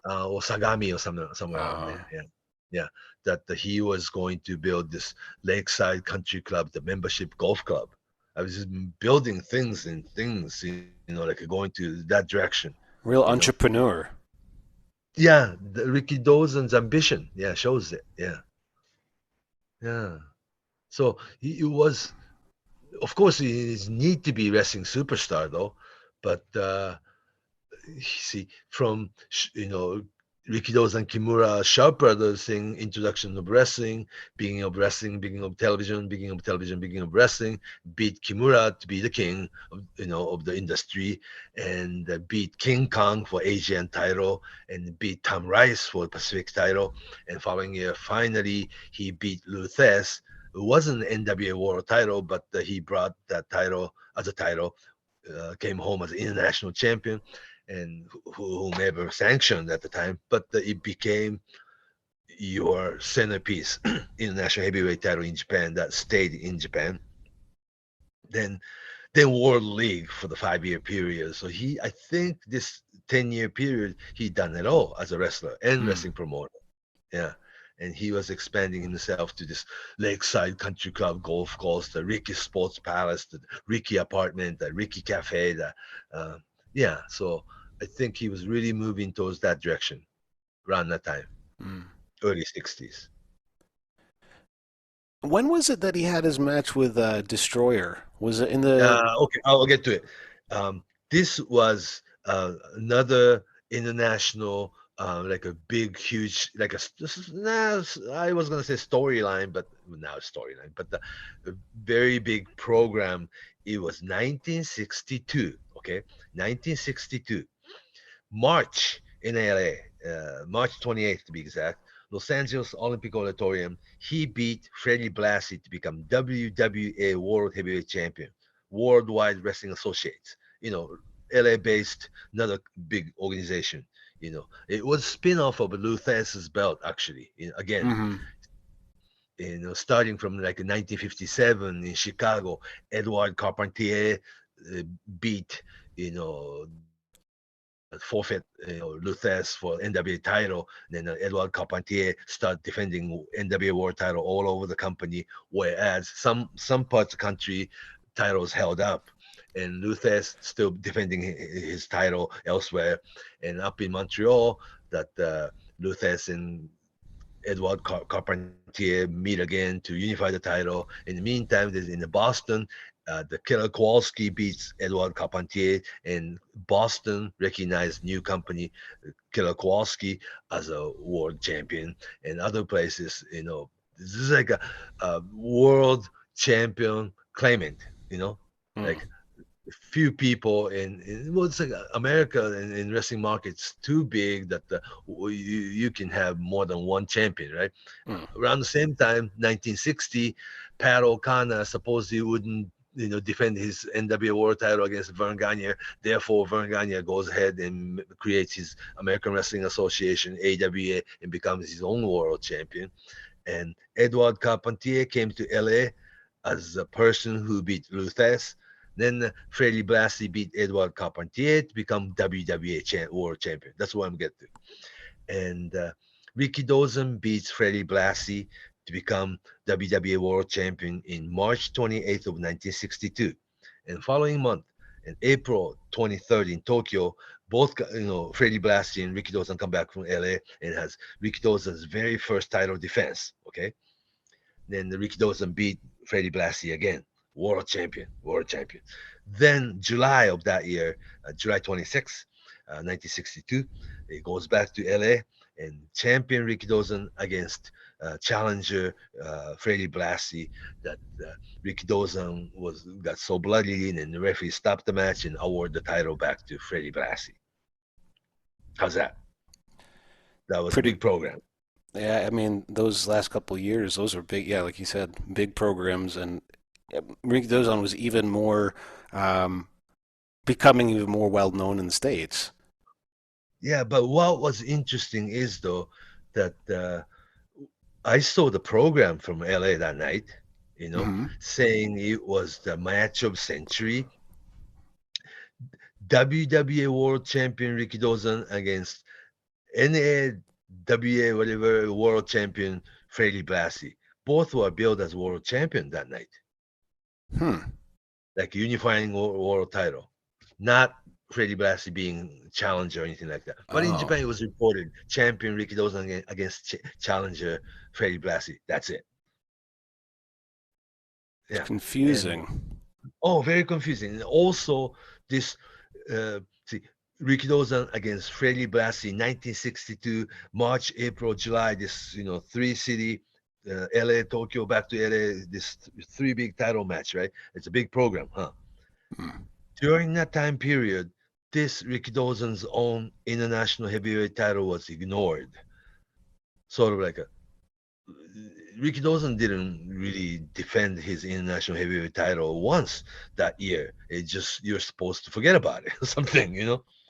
or Sagami or something somewhere around Uh, there. Yeah, yeah. That he was going to build this Lakeside Country Club, the membership golf club. I was just building things and things, like going to that direction. Real You know. entrepreneur. Yeah, the Rikidozan's ambition. Yeah, shows it. Yeah, yeah. So he was, of course, he is need to be wrestling superstar though, but see from Rikido's and Kimura Sharp Brothers thing, introduction of wrestling, beginning of television, beginning of wrestling, beat Kimura to be the king of the industry, and beat King Kong for Asian title, and beat Tom Rice for Pacific title, and following year finally he beat Lou Thesz. It wasn't an NWA World title, but he brought that title as a title, came home as international champion, and whomever sanctioned at the time, but it became your centerpiece international heavyweight title in Japan that stayed in Japan. Then World League for the 5 year period. So I think this 10-year period, he done it all as a wrestler and Hmm. wrestling promoter. Yeah. And he was expanding himself to this Lakeside Country Club golf course, the Ricky Sports Palace, the Ricky apartment, the Ricky Cafe. Uh, yeah. So I think he was really moving towards that direction around that time, Hmm. early 60s. When was it that he had his match with Destroyer? Was it in the? Okay, I'll get to it. This was another international, like a big, huge, like I was gonna say storyline, but now storyline, but a very big program. It was 1962. Okay, 1962. March in LA, March 28th to be exact, Los Angeles Olympic Auditorium. He beat Freddie Blassie to become WWA World Heavyweight Champion, Worldwide Wrestling Associates. LA based, another big organization. It was spin-off of Lou Thesz's belt, actually. Again, Hmm. starting from like 1957 in Chicago, Edouard Carpentier uh, beat, forfeit, Lou Thesz for NWA title. Then Edouard Carpentier start defending NWA World title all over the company, whereas some parts of the country titles held up, and Lou Thesz still defending his title elsewhere. And up in Montreal, that Lou Thesz and Edouard Carpentier meet again to unify the title. In the meantime, there's in the Boston, the Killer Kowalski beats Edouard Carpentier, and Boston recognized new company Killer Kowalski as a world champion. And other places, this is like a world champion claimant, Hmm. like few people well, it's like America in wrestling markets too big that you can have more than one champion, right? Hmm. Around the same time, 1960, Pat O'Connor supposedly wouldn't defend his NWA World title against Vern Gagne. Therefore, Vern Gagne goes ahead and creates his American Wrestling Association (AWA) and becomes his own world champion. And Edouard Carpentier came to LA as a person who beat Lou Thesz. Then Freddie Blassie beat Edouard Carpentier to become WWA World Champion. That's what I'm getting to. And Rikidozan beats Freddie Blassie to become WWA World Champion in March 28th of 1962. And following month, in April 23rd in Tokyo, both Freddie Blassie and Rikidozan come back from LA and has Rikidozan's very first title defense. Okay, then the Rikidozan beat Freddie Blassie again, world champion, world champion. Then July of that year, July 26th, 1962, it goes back to LA and champion Rikidozan against challenger Freddie Blassie. That Rikidozan got so bloody, and the referee stopped the match and awarded the title back to Freddie Blassie. How's that? That was a Pretty. big program. Yeah, I mean, those last couple of years, those were big. Yeah, like you said, big programs, and Rikidozan was even more, um, becoming even more well known in the States. Yeah, but what was interesting is though that I saw the program from LA that night. Hmm. saying it was the match of century. WWE World Champion Rikidozan against NAWA whatever World Champion Fred Blassie. Both were billed as world champion that night, Hmm. like unifying world title, not Freddy Blassie being challenger or anything like that. But in Oh, Japan, it was reported champion Rikidozan against challenger Freddy Blassie. That's it. it's Yeah, and confusing. very confusing. And also, this see Rikidozan against Freddy Blassie, 1962, March, April, July. This three city, LA, Tokyo, back to LA. This three big title match, right? It's a big program, huh? Hmm. During that time period, this Rikidozan's own international heavyweight title was ignored. Sort of like a Rikidozan didn't really defend his international heavyweight title once that year. It just you're supposed to forget about it or something.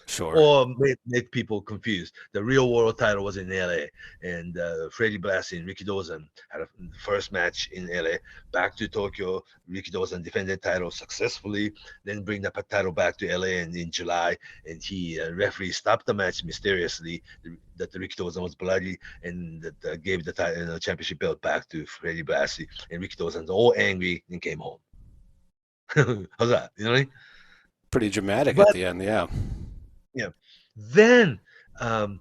Sure. Or make people confused. The real world title was in LA, and Freddy Blassie and Rikidozan had a first match in LA. Back to Tokyo, Rikidozan defended title successfully, then bring the title back to LA and in July, and he referee stopped the match mysteriously. That the Rikidozan was bloody, and that gave the championship belt back to Freddy Blassie, and Rikidozan's all angry and came home. How's that? You know what I mean? Pretty dramatic at But the end, yeah. yeah. Then um,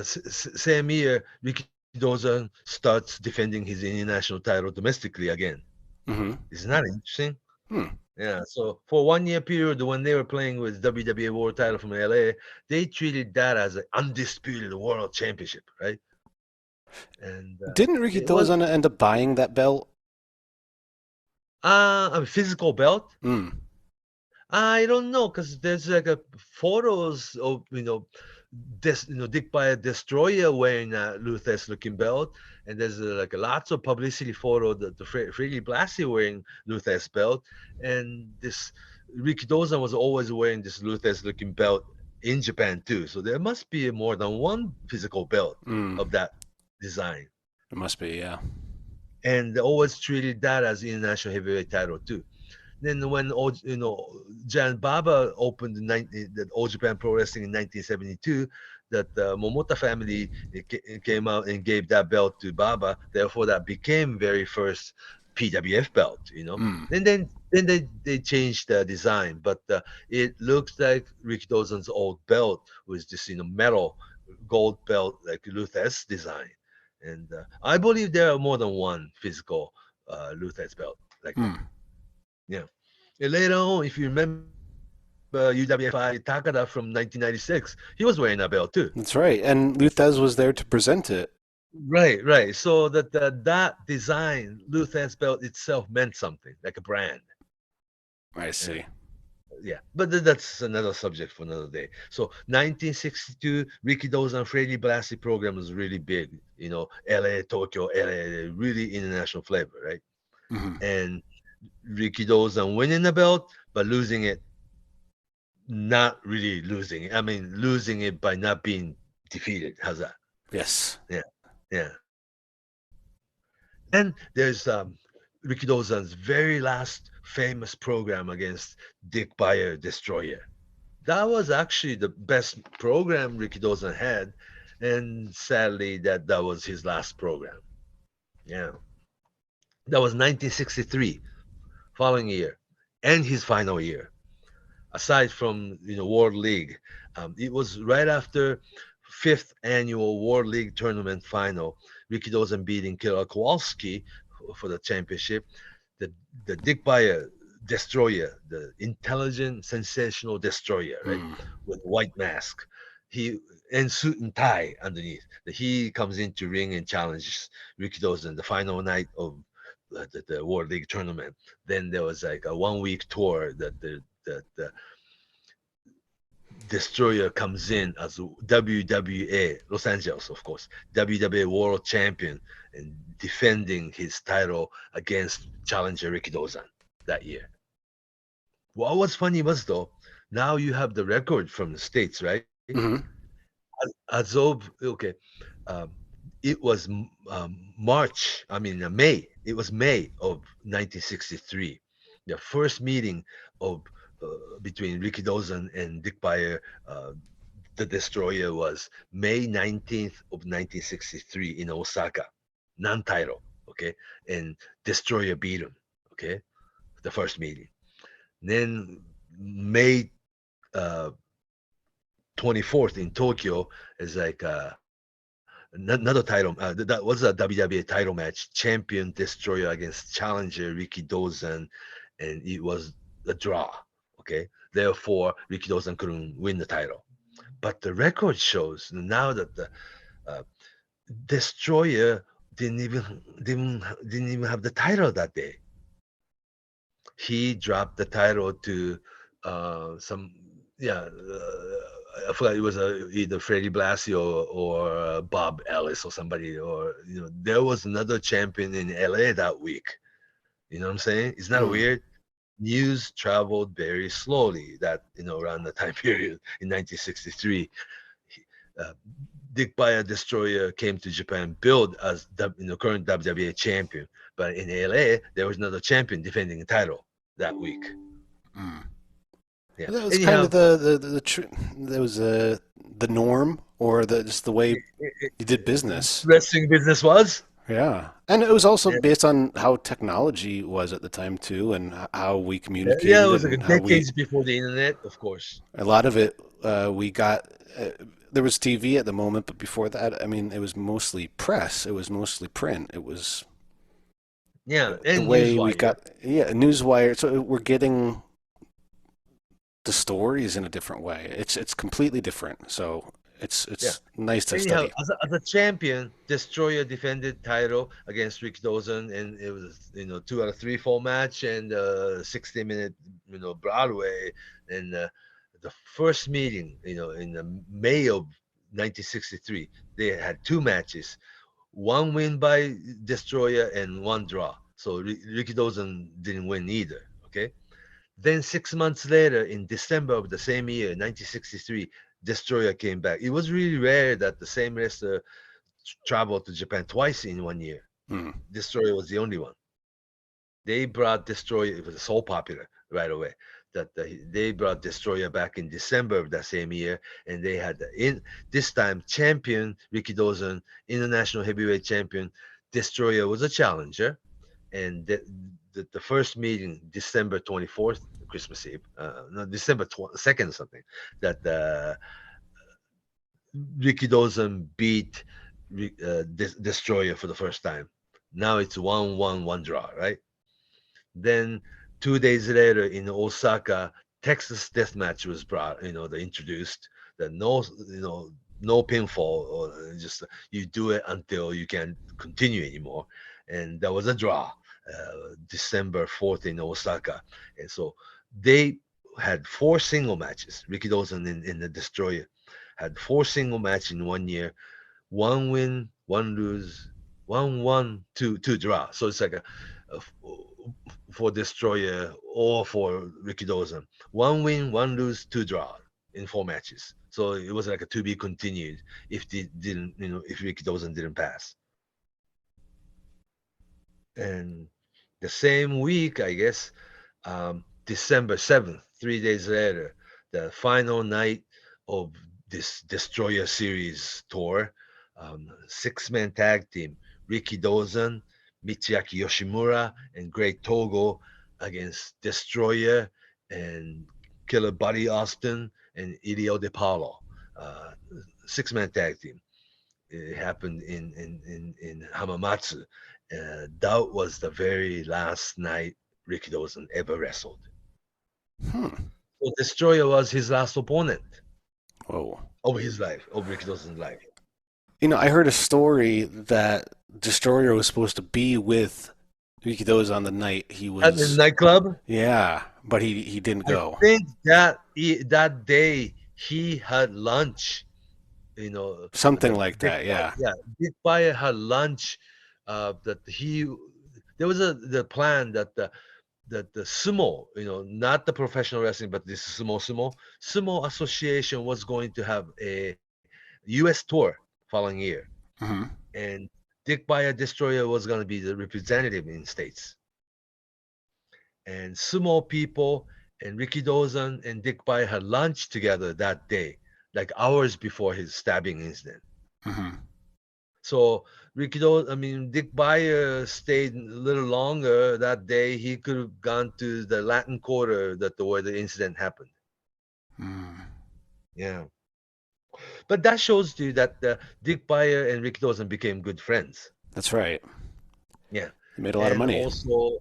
same year, Rikidozan starts defending his international title domestically again. Hmm. Isn't that interesting? Hmm. Yeah. So for 1 year period, when they were playing with WWE World Title from LA, they treated that as an undisputed World Championship, right? And Didn't Ricky it was Dozan end up buying that belt? a physical belt. Hmm. I don't know because there's like a photos of this Dick by a Destroyer wearing a Lou Thesz looking belt, and there's like lots of publicity photo that the Freddie Blassie wearing Lou Thesz belt, and this Ricky Dozan was always wearing this Lou Thesz looking belt in Japan too. So there must be more than one physical belt Hmm. of that design, It must be, yeah. and they always treated that as international heavyweight title too. Then when Jan Baba opened the All Japan Pro Wrestling in 1972, that the Momota family came out and gave that belt to Baba. Therefore, that became very first PWF belt. Hmm. Then they changed the design, but it looks like Rikidozan's old belt was just metal gold belt like Lou Thesz design, and I believe there are more than one physical Lou Thesz belt like that. Hmm. Yeah. And later on, if you remember UWFI Takada from 1996, he was wearing that belt too. That's right. And Lou Thesz was there to present it. Right, right. So that design, Luther's belt itself meant something, like a brand. I Yeah, see. yeah. But that's another subject for another day. So 1962, Rikidozan Freddy Blassie program was really big. LA, Tokyo, LA, really international flavor, right? Hmm. And Rikidozan winning the belt, but losing it not really losing it. I mean, losing it by not being defeated. How's that? Yes. Yeah, yeah. Then there's Rikidozan's very last famous program against Dick Bayer Destroyer. That was actually the best program Rikidozan had, and sadly, that was his last program. Yeah, that was 1963, following year, and his final year. Aside from World League. It was right after fifth annual World League tournament final. Rikidozan beating Killer Kowalski for the championship. The Dick Bayer Destroyer, the intelligent, sensational destroyer, right, Hmm. with white mask. He and suit and tie underneath. He comes into ring and challenges Rikidozan the final night of the World League tournament. Then there was like a 1 week tour that the Destroyer comes in as WWA Los Angeles, of course, WWA World Champion and defending his title against challenger Rikidozan that year. What was funny was though, now you have the record from the states, right? Hmm. Azov, okay. Um, it was March. I mean May. It was May of 1963. The first meeting of between Rikidozan and Dick Bayer, the Destroyer, was May 19th of 1963 in Osaka, non-title. Okay, and Destroyer beat him. Okay, the first meeting. Then May uh, 24th in Tokyo is like another title. That was a WWE title match. Champion Destroyer against Challenger Rikidozan, and it was a draw. Okay, therefore Rikidozan couldn't win the title. But the record shows now that the uh, Destroyer didn't even have the title that day. He dropped the title to some, yeah, I forgot, it was either Freddie Blassie or Bob Ellis or somebody, or there was another champion in LA that week. You know what I'm saying? It's not Mm. weird. News traveled very slowly that around the time period in 1963. Uh, Dick Bayer Destroyer came to Japan billed as the current WWE champion, but in LA there was another champion defending the title that week. Mm. Yeah. That was kind Anyhow, of that was the norm, or just the way you did business. wrestling business was. Yeah, and it was also Yeah, based on how technology was at the time too, and how we yeah, it communicated, was like and how we decades before the internet, of course. a lot of it we got. There was TV at the moment, but before that, I mean, it was mostly press. It was mostly print. It was Yeah, the and way we Newswire. got, yeah, Newswire. So we're getting the stories in a different way. It's completely different. So Yeah. it's nice to Anyhow, study. as a champion, Destroyer defended title against Rikidozan, and it was 2 out of 3 fall match and 60-minute Broadway, and the first meeting in the May of 1963, they had 2 matches, one win by Destroyer and one draw. So Rikidozan didn't win either. Okay, then 6 months later, in December of the same year, 1963, Destroyer came back. It was really rare that the same wrestler traveled to Japan twice in one year. Hmm. Destroyer was the only one. They brought Destroyer. It was so popular right away that they brought Destroyer back in December of that same year, and they had in this time champion Rikidozan, international heavyweight champion. Destroyer was a challenger, and the first meeting, December 24th, Christmas Eve, no, December 2nd, something, that Rikidozan beat Destroyer for the first time. Now it's 1-1 draw, right? Then 2 days later in Osaka, Texas Death Match was brought, they introduced that no pinfall, or just you do it until you can't continue anymore. And that was a draw, December 4th in Osaka. And so they had 4 single matches. Rikidozan in the Destroyer had 4 single match in one year, one win, one lose, one, two draw. So it's like a for Destroyer or for Rikidozan. One win, one lose, 2 draw in 4 matches. So it was like a to be continued if they didn't, if Rikidozan didn't pass. And the same week, I guess, December 7th, 3 days later, the final night of this Destroyer Series tour, 6-man tag team, Rikidozan, Michiaki Yoshimura, and Great Togo against Destroyer and Killer Buddy Austin and Ilio De Paulo. 6-man tag team. It happened in Hamamatsu. That was the very last night Rikidozan ever wrestled. Hmm. So Destroyer was his last opponent Whoa. of his life, of Rikidozan's life. I heard a story that Destroyer was supposed to be with Rikido's on the night he At the was. nightclub, Yeah, but he didn't I go. think that day he had lunch. Something The like that. Yeah. Yeah, Big Fire had lunch. That he There was the plan that the sumo, not the professional wrestling, but this sumo association was going to have a U.S. tour following year, Hmm. and Dick Bayer Destroyer was going to be the representative in states. And sumo people and Rikidozan and Dick Bayer had lunch together that day, like hours before his stabbing incident. Mm-hmm. So Dick Bayer stayed a little longer that day. He could have gone to the Latin Quarter where the incident happened. Mm. Yeah, but that shows you that Dick Bayer and Rikidozan became good friends. That's right. Yeah, He made a lot of and money. also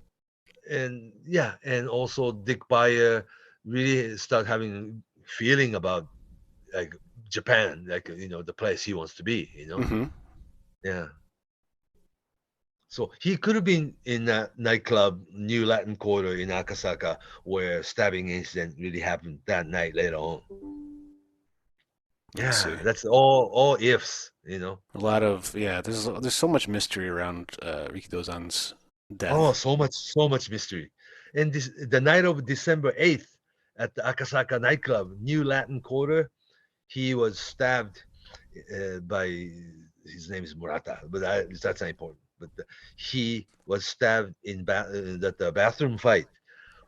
and also Dick Bayer really started having feeling about like Japan, like the place he wants to be. Mm-hmm. Yeah. So he could have been in that nightclub, New Latin Quarter in Akasaka, where stabbing incident really happened that night later on. I see. Yeah, that's all ifs. A lot of There's so much mystery around Rikidozan's Oh, death. so much mystery. And the night of December 8th at the Akasaka nightclub, New Latin Quarter, he was stabbed by his name is Murata, but that's not important. But he was stabbed in the bathroom fight.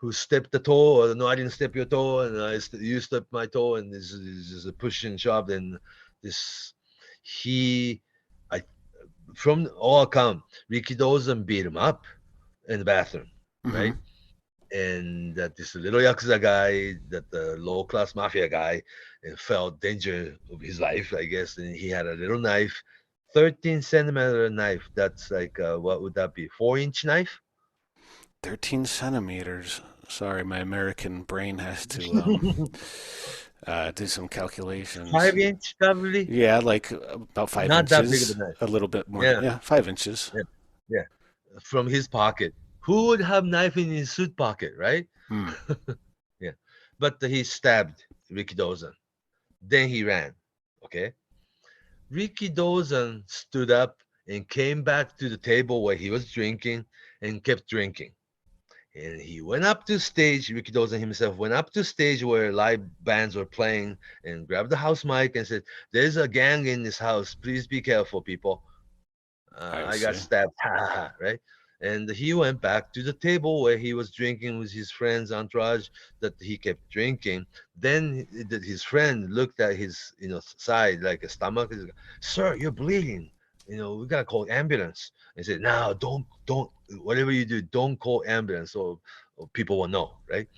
Who stepped the toe? Or no, I didn't step your toe, and you stepped my toe, and this is a push and shove. And this he, I from all account, Rikidozan beat him up in the bathroom, Mm-hmm. right? And that this little yakuza guy, that the low class mafia guy, felt danger of his life, I guess, and he had a little knife, 13 centimeter knife. That's like what would that be? 4-inch knife? 13 centimeters. Sorry, my American brain has to do some calculations. 5-inch probably. Yeah, like about five Not that big of a inches, knife. a little bit more than, Yeah, yeah, 5 inches. yeah, yeah. From his pocket. Who would have knife in his suit pocket, right? Hmm. Yeah. But he stabbed Rikidozan. Then he ran. Okay. Rikidozan stood up and came back to the table where he was drinking and kept drinking. And he went up to stage, Rikidozan himself went up to stage where live bands were playing and grabbed the house mic and said, "There's a gang in this house. Please be careful, people. I I got see. stabbed." Right? And he went back to the table where he was drinking with his friend's entourage that he kept drinking. Then his friend looked at his, side, like a stomach. He's like, "Sir, you're bleeding. We gotta call ambulance." And said, "No, don't, whatever you do, don't call ambulance, or people will know, right?"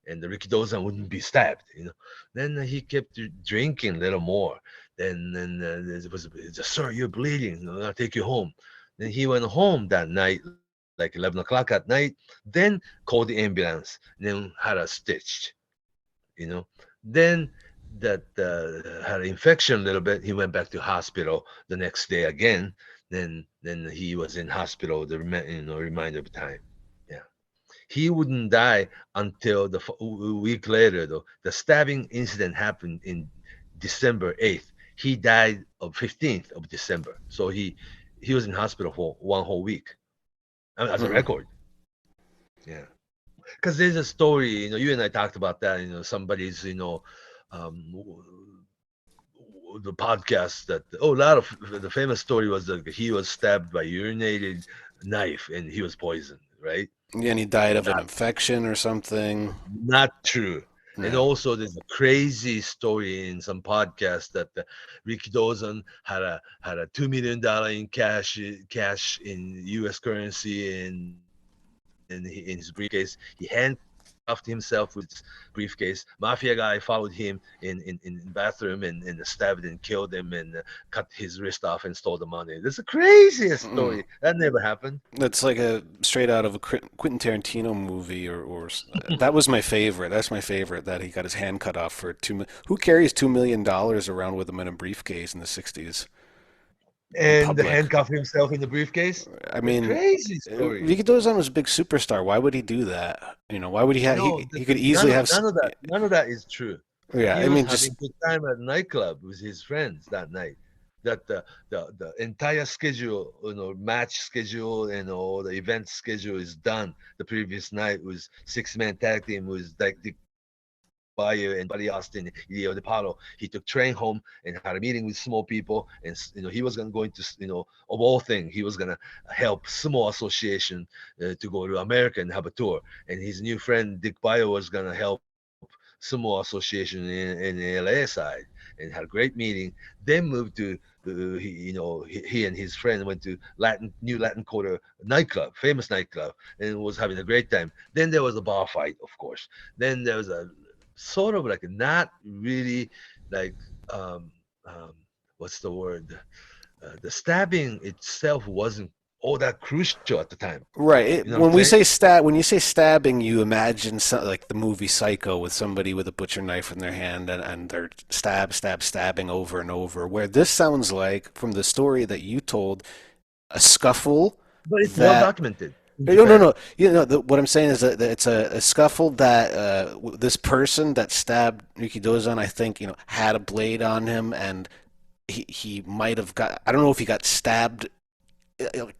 And the Rikidozan wouldn't be stabbed. Then he kept drinking a little more. Then it was, "Sir, you're bleeding. I'll take you home." Then he went home that night, like 11 o'clock at night. Then called the ambulance. Then had us stitched. You know. Then that had an infection a little bit. He went back to hospital the next day again. Then he was in hospital the remainder of the time. Yeah. He wouldn't die until the week later, though. The stabbing incident happened in December 8th. He died on 15th of December. So he was in hospital for one whole week. I mean, as a Hmm. record. Yeah. Because there's a story, you and I talked about that, somebody's, the podcast that, a lot of the famous story was that he was stabbed by urinated knife and he was poisoned, right? Yeah, and he died of an Not infection or something. Not true. And Yeah. also, there's a crazy story in some podcast that Rikidozan had a $2 million in cash in U.S. currency in his briefcase. He handcuffed himself with his briefcase. Mafia guy followed him in bathroom and stabbed and killed him and cut his wrist off and stole the money. That's the craziest Mm. story. That never happened. That's like a straight out of a Quentin Tarantino movie, or that was my favorite. That's my favorite. That he got his hand cut off for Who carries $2 million around with him in a briefcase in the '60s in And public? handcuff himself in the briefcase. I A mean, crazy story. Rikidozan was a big superstar. Why would he do that? Why would he have? No, He could easily have. none of that is true. Yeah, He I was mean, just having good time at nightclub with his friends that night. That the entire schedule, match schedule and all the event schedule is done. The previous night was 6-man tag team was like Bayo and Buddy Austin, Leo DePaulo. He took train home and had a meeting with sumo people, and he was going to of all things, he was gonna help Sumo Association to go to America and have a tour, and his new friend Dick Bayo was gonna help Sumo Association in the LA side, and had a great meeting. Then moved to he and his friend went to New Latin Quarter nightclub, famous nightclub, and was having a great time. Then there was a bar fight, of course. Then there was a sort of like not really like what's the word? The stabbing itself wasn't all that crucial at the time. Right. You know what I'm When we saying? say when you say stabbing, you imagine like the movie Psycho with somebody with a butcher knife in their hand and they're stabbing over and over. Where this sounds like, from the story that you told, a scuffle But it's well that. documented in No, no, Japan. no. What I'm saying is that it's a scuffle that this person that stabbed Rikidozan, I think, had a blade on him, and he might have got. I don't know if he got stabbed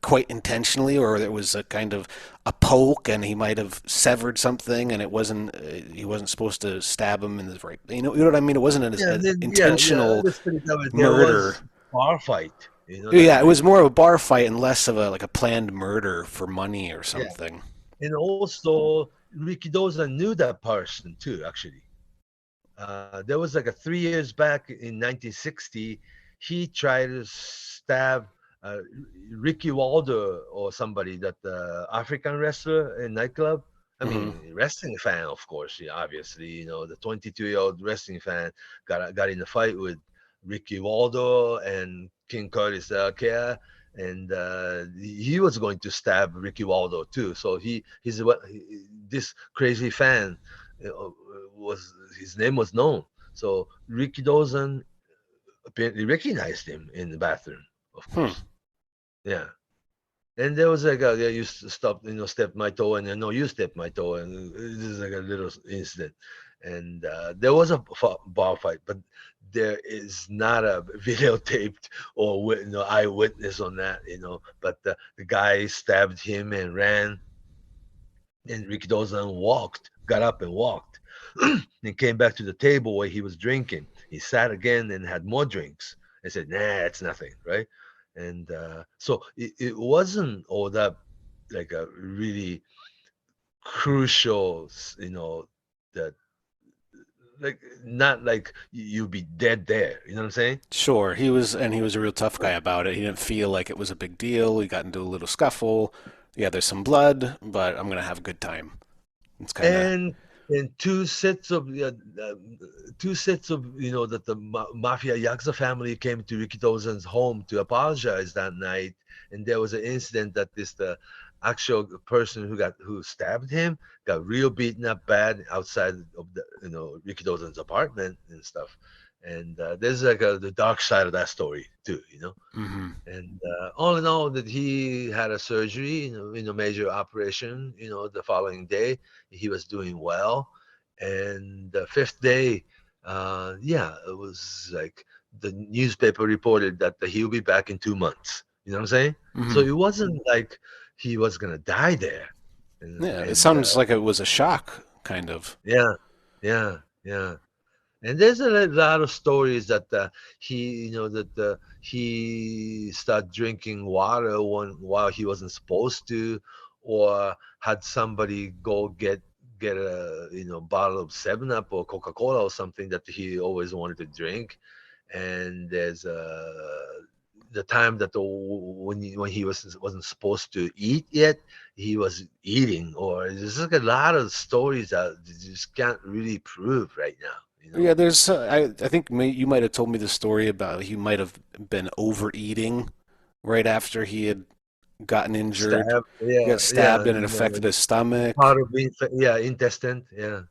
quite intentionally, or there was a kind of a poke, and he might have severed something, and it wasn't he wasn't supposed to stab him in the right. You know what I mean? It wasn't Yeah, an then yeah. intentional Let's put it that way. There murder. was bar fight. That Yeah, it night. was more of a bar fight and less of a planned murder for money or Yeah, something. and also Rikidoza knew that person too. Actually, there was like a 3 years back in 1960, he tried to stab uh, Ricky Waldo or somebody, that African wrestler in nightclub. I Hmm. mean, wrestling fan, of course. Yeah, obviously, the 22-year-old wrestling fan got in a fight with Ricky Waldo and King Curtis Kea, and he was going to stab Ricky Waldo too. So this crazy fan was his name was known. So Ricky Dawson apparently recognized him in the bathroom, of Hmm. course. Yeah. And there was like a, yeah, you stop, step my toe, and no, you step my toe, and this is like a little incident. And there was a bar fight, but there is not a videotaped or eyewitness on that, But the guy stabbed him and ran, and Rikidozan got up and walked, and came back to the table where he was drinking. He sat again and had more drinks and said, "Nah, it's nothing, right?" And so it wasn't all that like a really crucial, that like not like you'd be dead there. You know what I'm saying? Sure, he was a real tough guy about it. He didn't feel like it was a big deal. We got into a little scuffle. Yeah, there's some blood, but I'm gonna have a good time. It's kind of. and and two sets of that the mafia yakuza family came to Rikidozan's home to apologize that night, and there was an incident that the actual person who stabbed him got real beaten up bad outside of the Rikidozan's apartment and stuff. And there's like the dark side of that story too. Hmm. And all in all, that he had a surgery, major operation, the following day. He was doing well. And the fifth day, yeah, it was like the newspaper reported that he'll be back in 2 months. You know what I'm saying? So Hmm. it wasn't like he was going to die there. Yeah, it And sounds like it was a shock, kind of. yeah, yeah, yeah. And there's a lot of stories that he started drinking water while he wasn't supposed to, or had somebody go get a bottle of Seven Up or Coca Cola or something that he always wanted to drink. And there's the time that when he wasn't supposed to eat yet, he was eating. Or there's like a lot of stories that you just can't really prove right now. Yeah, there's. I think you might have told me the story about he might have been overeating right after he had gotten injured. Stab, He got yeah, stabbed and it affected his part stomach. of yeah, intestine, yeah.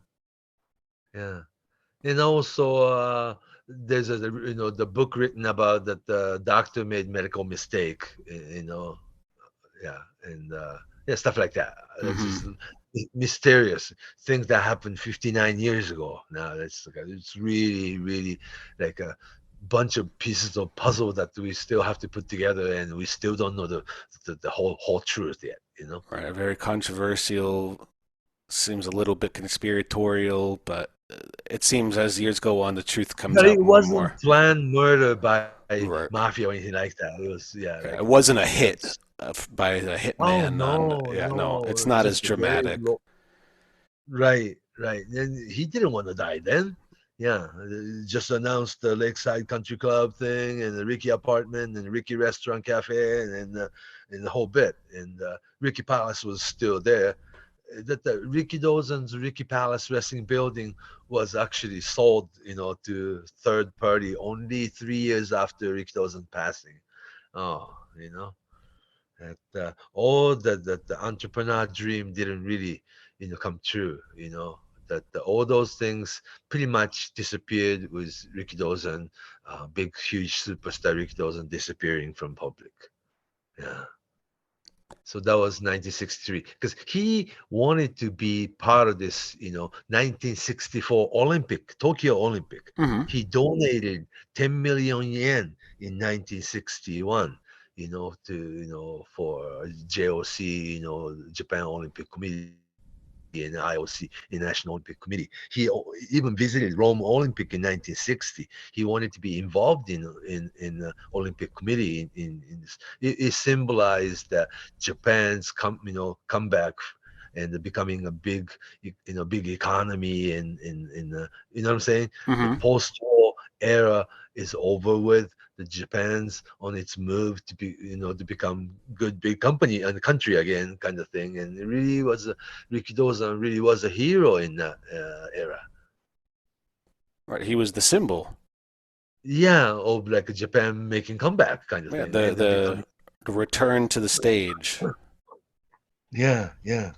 And also, there's the book written about that the doctor made medical mistake, yeah, and yeah, stuff like that. It's Hmm. just mysterious things that happened 59 years ago. Now it's really, really like a bunch of pieces of puzzle that we still have to put together, and we still don't know the whole truth yet. Right, very controversial. Seems a little bit conspiratorial, but it seems as years go on, the truth comes But out it more and wasn't more. planned murder by Right. mafia or anything like that. It was It like wasn't a yeah. hit by a Oh hitman on. no, Yeah, no, no, it's it was not as just a very dramatic. low. Right, right. And he didn't want to die then. Yeah, just announced the Lakeside Country Club thing and the Ricky apartment and the Ricky Restaurant Cafe and the whole bit. And Ricky Palace was still there. That the Rikidozan's Ricky Palace Wrestling Building was actually sold, to third party only 3 years after Rikidozan passing. Oh, that all the entrepreneur dream didn't really come true. That all those things pretty much disappeared with Ricky Dawson, big huge superstar Ricky Dawson disappearing from public. Yeah. So that was 1963 because he wanted to be part of this 1964 Olympic, Tokyo Olympic. Hmm. He donated 10 million yen in 1961, to for JOC, Japan Olympic Committee and IOC, International Olympic Committee. He even visited Rome Olympic in 1960. He wanted to be involved in the Olympic Committee. In this. It symbolized that Japan's comeback and becoming a big economy in the, what I'm saying. The Hmm. post-war era is over with. The Japan's on its move to be, to become good big company and country again, kind of thing. And it really was Rikidozan really was a hero in that era. Right, he was the symbol. Yeah, of like Japan making comeback kind of Yeah, thing, and becoming. the return to the stage. Yeah, yeah.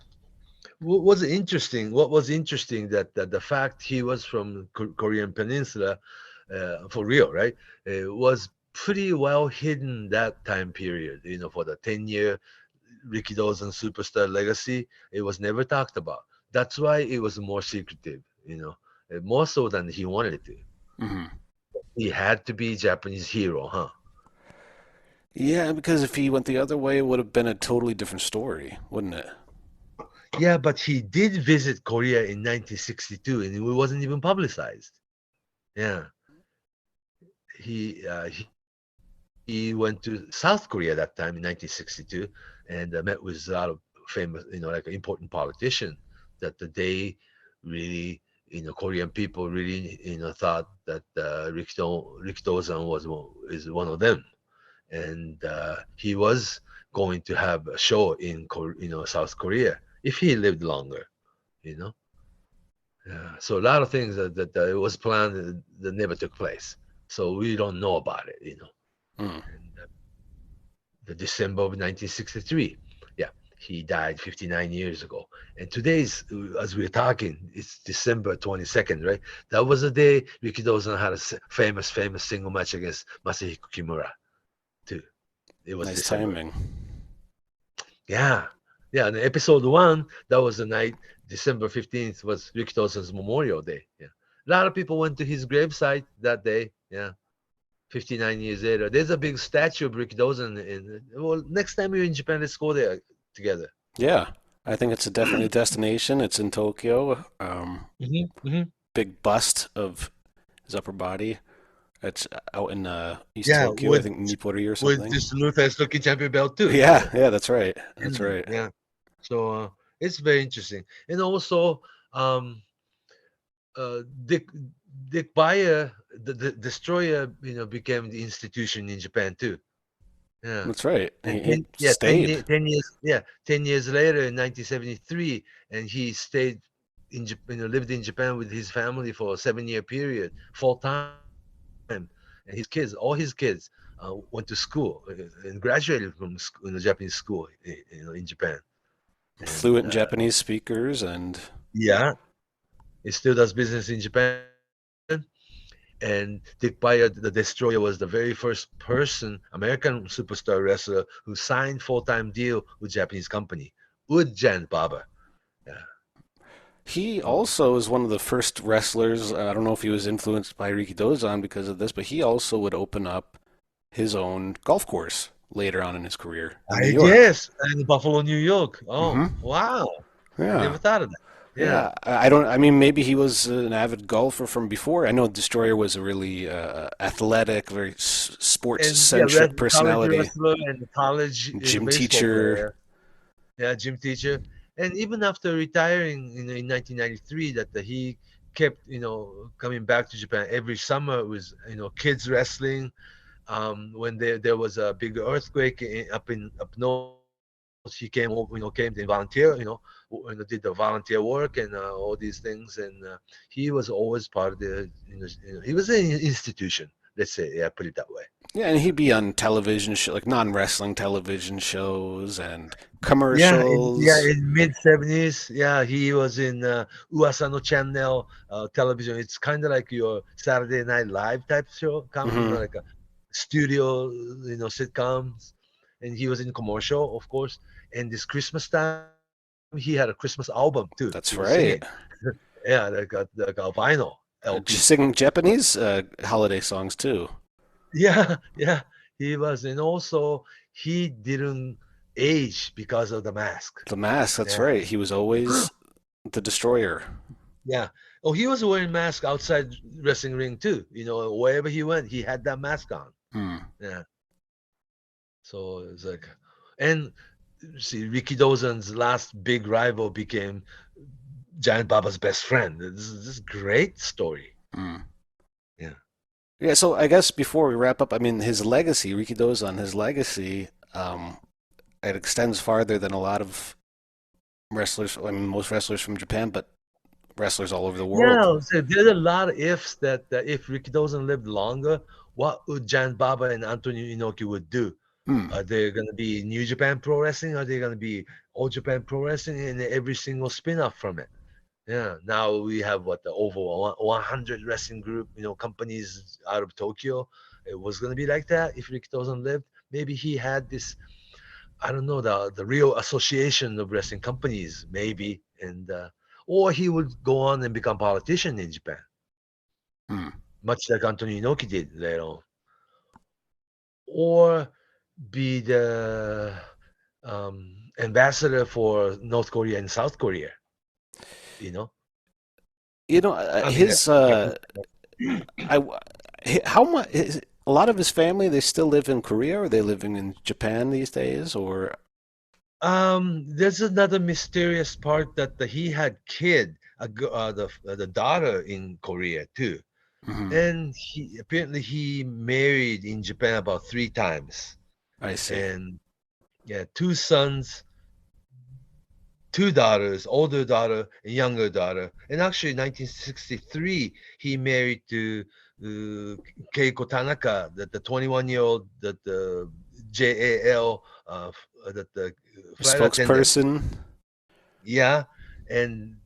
What was interesting that the fact he was from Korean Peninsula, for real, right? Was pretty well hidden that time period. For the 10-year Rikidozan superstar legacy, it was never talked about. That's why it was more secretive. More so than he wanted it to. Hmm. He had to be Japanese hero, huh? Yeah, because if he went the other way, it would have been a totally different story, wouldn't it? Yeah, but he did visit Korea in 1962, and it wasn't even publicized. Yeah, he went to South Korea that time in 1962 and met with a lot of famous, like important politician. That the day really, Korean people really, thought that Rikidozan is one of them, and he was going to have a show in South Korea if he lived longer. You know, yeah. So a lot of things that it was planned that never took place. So we don't know about it. Mm. And the December of 1963. Yeah, he died 59 years ago. And today's, as we're talking, it's December 22nd, right? That was the day Rikidozan had a famous single match against Masahiko Kimura, too. It was Nice December. timing. Yeah. Yeah. And episode one, that was the night, December 15th, was Rikidozan's Memorial Day. Yeah. A lot of people went to his gravesite that day. Yeah. 59 years later. There's a big statue of Rikidozan well, next time you're in Japan, let's go there together. Yeah, I think it's definitely a destination. It's in Tokyo. Hmm. Big bust of his upper body. It's out in East Yeah, Tokyo, I think Nippori or with something. this Lou Thesz looking champion belt too. Yeah, yeah, that's right. That's Mm, right. yeah. So it's very interesting. And also um uh Dick Dick Bayer, the destroyer, became the institution in Japan too. Yeah. That's right. And He stayed. 10 years, yeah, 10 years later in 1973, and he stayed lived in Japan with his family for a 7-year period, full time. And all his kids, went to school and graduated from school, Japanese school, in Japan. And Fluent Japanese speakers and yeah, he still does business in Japan. And Dick Bayer, the Destroyer, was the very first American superstar wrestler who signed full-time deal with Japanese company, Ujjan Baba. Yeah. he So also is one of the first wrestlers. I don't know if he was influenced by Rikidozan because of this, but he also would open up his own golf course later on in his career in New I York. guess, and Buffalo, New York. Oh, Hmm. wow! I Yeah. never thought of that. Yeah. Yeah, I don't. I mean, maybe he was an avid golfer from before. I know Destroyer was a really athletic, very And yeah, sports-centric college personality, wrestler and the college gym baseball teacher. player. Yeah, gym teacher. And even after retiring in 1993, he kept coming back to Japan every summer. It was kids wrestling. When there was a big earthquake up north, he came over, came to volunteer, did the volunteer work and all these things. And he was always part of the, he was an institution. Let's say, yeah, put it that way. Yeah, and he'd be on television show, like non-wrestling television shows and Yeah, commercials. in mid 70s. Yeah, he was in Uasano Channel television. It's kind of like your Saturday Night Live type show, Hmm. like a studio, sitcoms. And he was in commercial, of course. And this Christmas time, he had a Christmas album too. He was singing. That's right. Yeah, like a vinyl LP. Just singing Japanese holiday songs too. Yeah, yeah, he was. And also, he didn't age because of the mask. The Mask, that's Yeah. right. He was always the Destroyer. Yeah. Oh, he was wearing mask outside wrestling ring too. Wherever he went, he had that mask on. Hmm. Yeah. So it's like, and see, Rikidozan's last big rival became Giant Baba's best friend. This is great story. Hmm. Yeah. Yeah, so I guess before we wrap up, I mean, his legacy, Rikidozan, his legacy, it extends farther than a lot of wrestlers, I mean, most wrestlers from Japan, but wrestlers all over the world. Yeah. So there's a lot of ifs that if Rikidozan lived longer, what would Giant Baba and Antonio Inoki would do? Hmm. Are they going to be New Japan Pro Wrestling? Are they going to be All Japan Pro Wrestling and every single spin-off from it? Yeah. Now we have the over 100 wrestling group, companies out of Tokyo. It was going to be like that if Rick Tozan lived. Maybe he had this, I don't know, the real association of wrestling companies, maybe, and or he would go on and become politician in Japan, Hmm. much like Antonio Inoki did later on, or be the ambassador for North Korea and South Korea. You know, You know, I mean, his Japan. I how much a lot of his family they still live in Korea, or are they living in Japan these days, or There's another mysterious part that he had the daughter in Korea too, Mhm. and he apparently he married in Japan about 3 times, I see. and yeah, 2 sons, 2 daughters, older daughter and younger daughter. And actually, 1963, he married to uh, Keiko Tanaka, the 21-year-old, that the JAL, that the flight attendant. Spokesperson. Yeah, and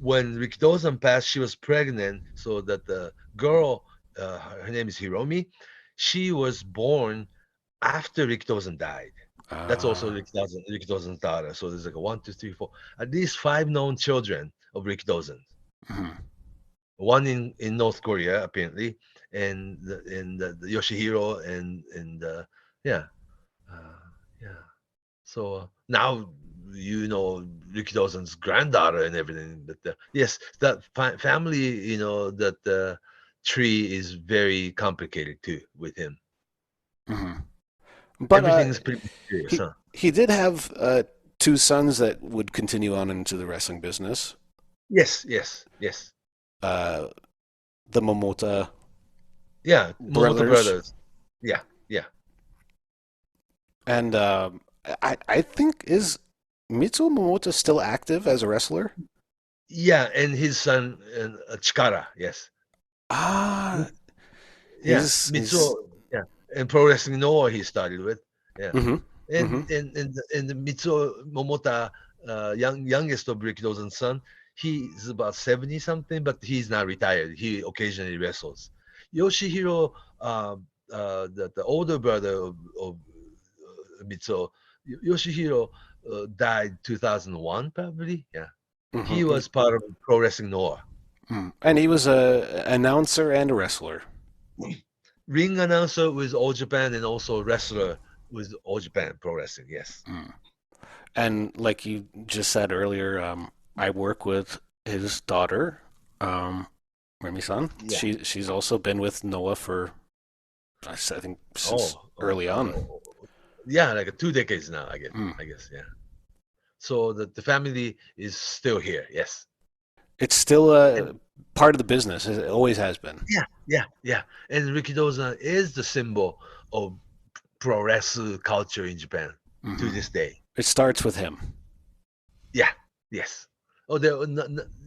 when Rikidozan passed, she was pregnant, so that the girl, her name is Hiromi, she was born after Rikidozan died. That's also Uh, Rikidozan's daughter. So there's like a one, two, three, four, at least 5 known children of Rikidozan. mhm. One in North Korea apparently, and the Yoshihiro and yeah, uh, yeah. So now Rikidozan's granddaughter and everything. But yes, that family, that tree is very complicated too with him. Mhm. But Everything is pretty mysterious, he huh? he did have two sons that would continue on into the wrestling business. Yes, yes, yes. Uh, the Momota Yeah, Momota brothers, brothers. Yeah, yeah, and I think is Mitsuo Momota still active as a wrestler? yeah. And his son, Chikara. Yes. Ah, Yeah, he's Mitsuo. Yeah, and Pro Wrestling Noah he started with. Yeah, mm-hmm, mm-hmm. and the Mitsuo Momota, youngest of Rikidozan's son, he's about 70 something, but he's not retired. He occasionally wrestles. Yoshihiro, the older brother of Mitsuo, Yoshihiro died 2001 probably. Yeah, he Mm-hmm. was part of Pro Wrestling Noah. And he was a announcer and a wrestler. Ring announcer with All Japan and also wrestler with All Japan Pro Wrestling. Yes. And like you just said earlier, I work with his daughter, Remy-san. Yeah. She's also been with Noah for I think since Oh, early on. yeah, like 2 decades now. I guess. Mm. I guess. Yeah. So the family is still here. Yes. It's still And a part of the business. It always has been. yeah, yeah, yeah. And Rikidozan is the symbol of Puroresu culture in Japan to Hmm. this day. It starts with him. Yeah. Yes. Oh,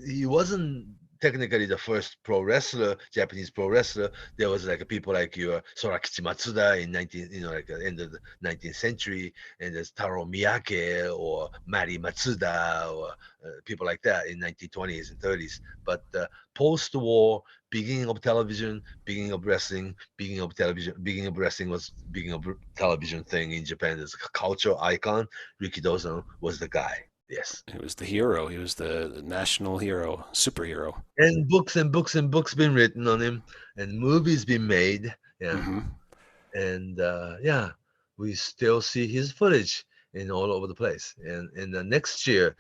he wasn't technically the first pro wrestler, Japanese pro wrestler. There was like people like your Sorakichi Matsuda in 19, like end of the 19th century, and there's Taro Miyake or Mari Matsuda or people like that in 1920s and 30s. But post-war, beginning of television, beginning of wrestling, beginning of television, beginning of wrestling was beginning of television thing in Japan as a cultural icon. Rikidozan was the guy. Yes. He was the hero. He was the national hero, superhero. And books and books and books been written on him, and movies been made. Yeah, Hmm. and yeah, we still see his footage in all over the place. And in the next year,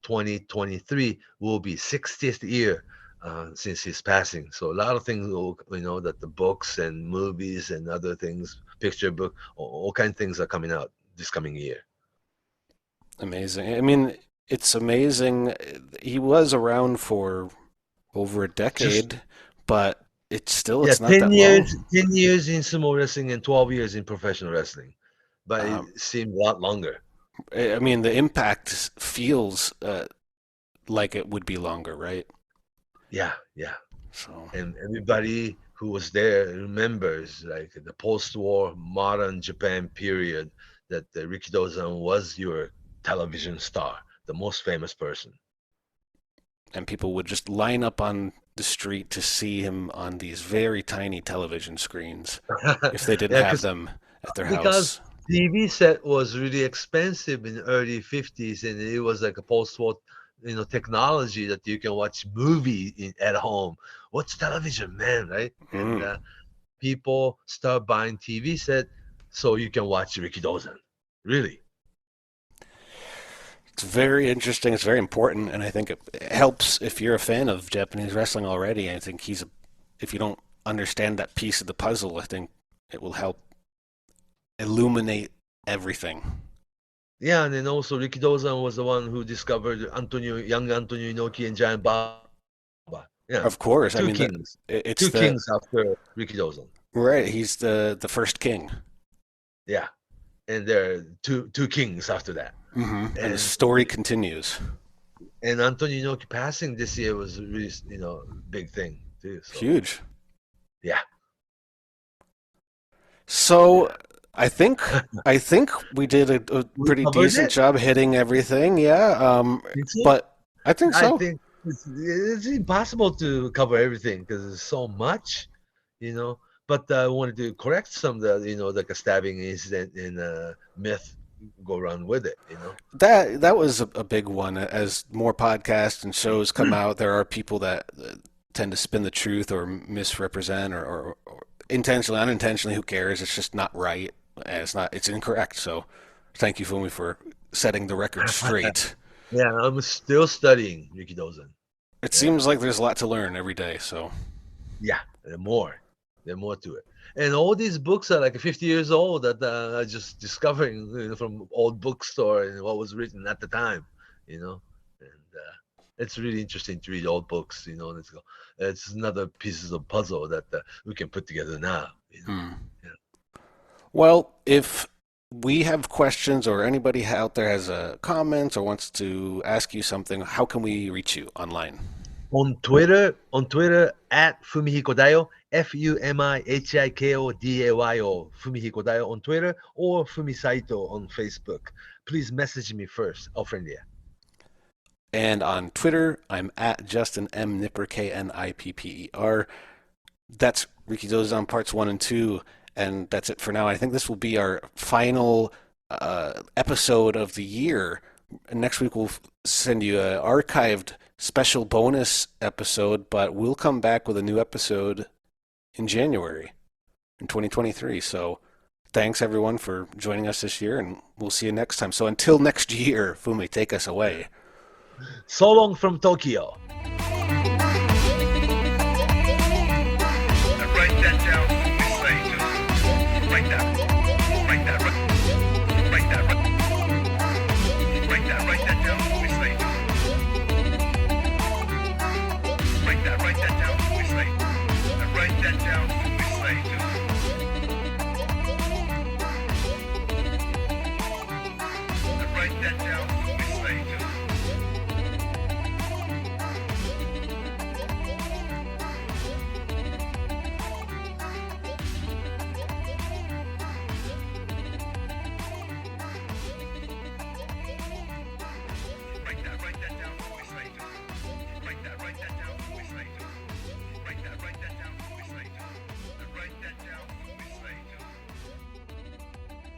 2023 will be 60th year since his passing. So a lot of things, that the books and movies and other things, picture book, all kind of things are coming out this coming year. Amazing. I mean, it's amazing. He was around for over a Just decade, but yeah, it's not 10 that years, long. 10 years in sumo wrestling and 12 years in professional wrestling. But it Um, seemed a lot longer. I mean, the impact feels like it would be longer, right? Yeah, yeah. So, And everybody who was there remembers like the post-war modern Japan period that Rikidozan was your television star, the most famous person. and people would just line up on the street to see him on these very tiny television screens if they didn't Yeah, have them at their because house. TV set was really expensive in the early 50s, and it was like a post-war, technology that you can watch movie at home. What's television, man, right? And Mm. people start buying TV set so you can watch Rikidozan. Really? It's very interesting. It's very important, and I think it helps if you're a fan of Japanese wrestling already. I think if you don't understand that piece of the puzzle, I think it will help illuminate everything. Yeah, and then also Rikidozan was the one who discovered young Antonio Inoki and Giant Baba. Yeah, Of course, I two mean kings, it's two the kings after Rikidozan. right. He's the first king, Yeah, and there are two kings after that. and the And story continues. Antonio Inoki passing this year was really big thing too. So Huge. yeah, So yeah, I think we did a we pretty covered decent it. job hitting everything. Yeah. Think so? But I think I so. think it's impossible to cover everything because there's so much, you know. But I wanted to correct some of the, like a stabbing incident and myth go around with it. That was a big one. As more podcasts and shows come out, there are people that tend to spin the truth or misrepresent or intentionally, unintentionally. Who cares? It's just not right. And it's not. It's incorrect. So, thank you, Fumi, for setting the record straight. Yeah, I'm still studying Rikidozan. It Yeah, seems like there's a lot to learn every day. So, yeah, there's more to it. And all these books are like 50 years old that I just discovering from old bookstore and what was written at the time, you know. And it's really interesting to read old books, and it's another pieces of puzzle that we can put together now. hmm. Yeah. Well, if we have questions or anybody out there has comments or wants to ask you something, how can we reach you online? On Twitter at Fumihiko Dayo, Fumihiko Fumihiko Dayo on Twitter, or Fumi Saito on Facebook. Please message me first. I'll friend you. And on Twitter, I'm at Justin M. Knipper, Knipper. That's Rikidozan Parts 1 and 2, and that's it for now. I think this will be our final episode of the year. Next week, we'll send you an archived special bonus episode, but we'll come back with a new episode in January in 2023. So thanks, everyone, for joining us this year, and we'll see you next time. So until next year, Fumi, take us away. So long from Tokyo.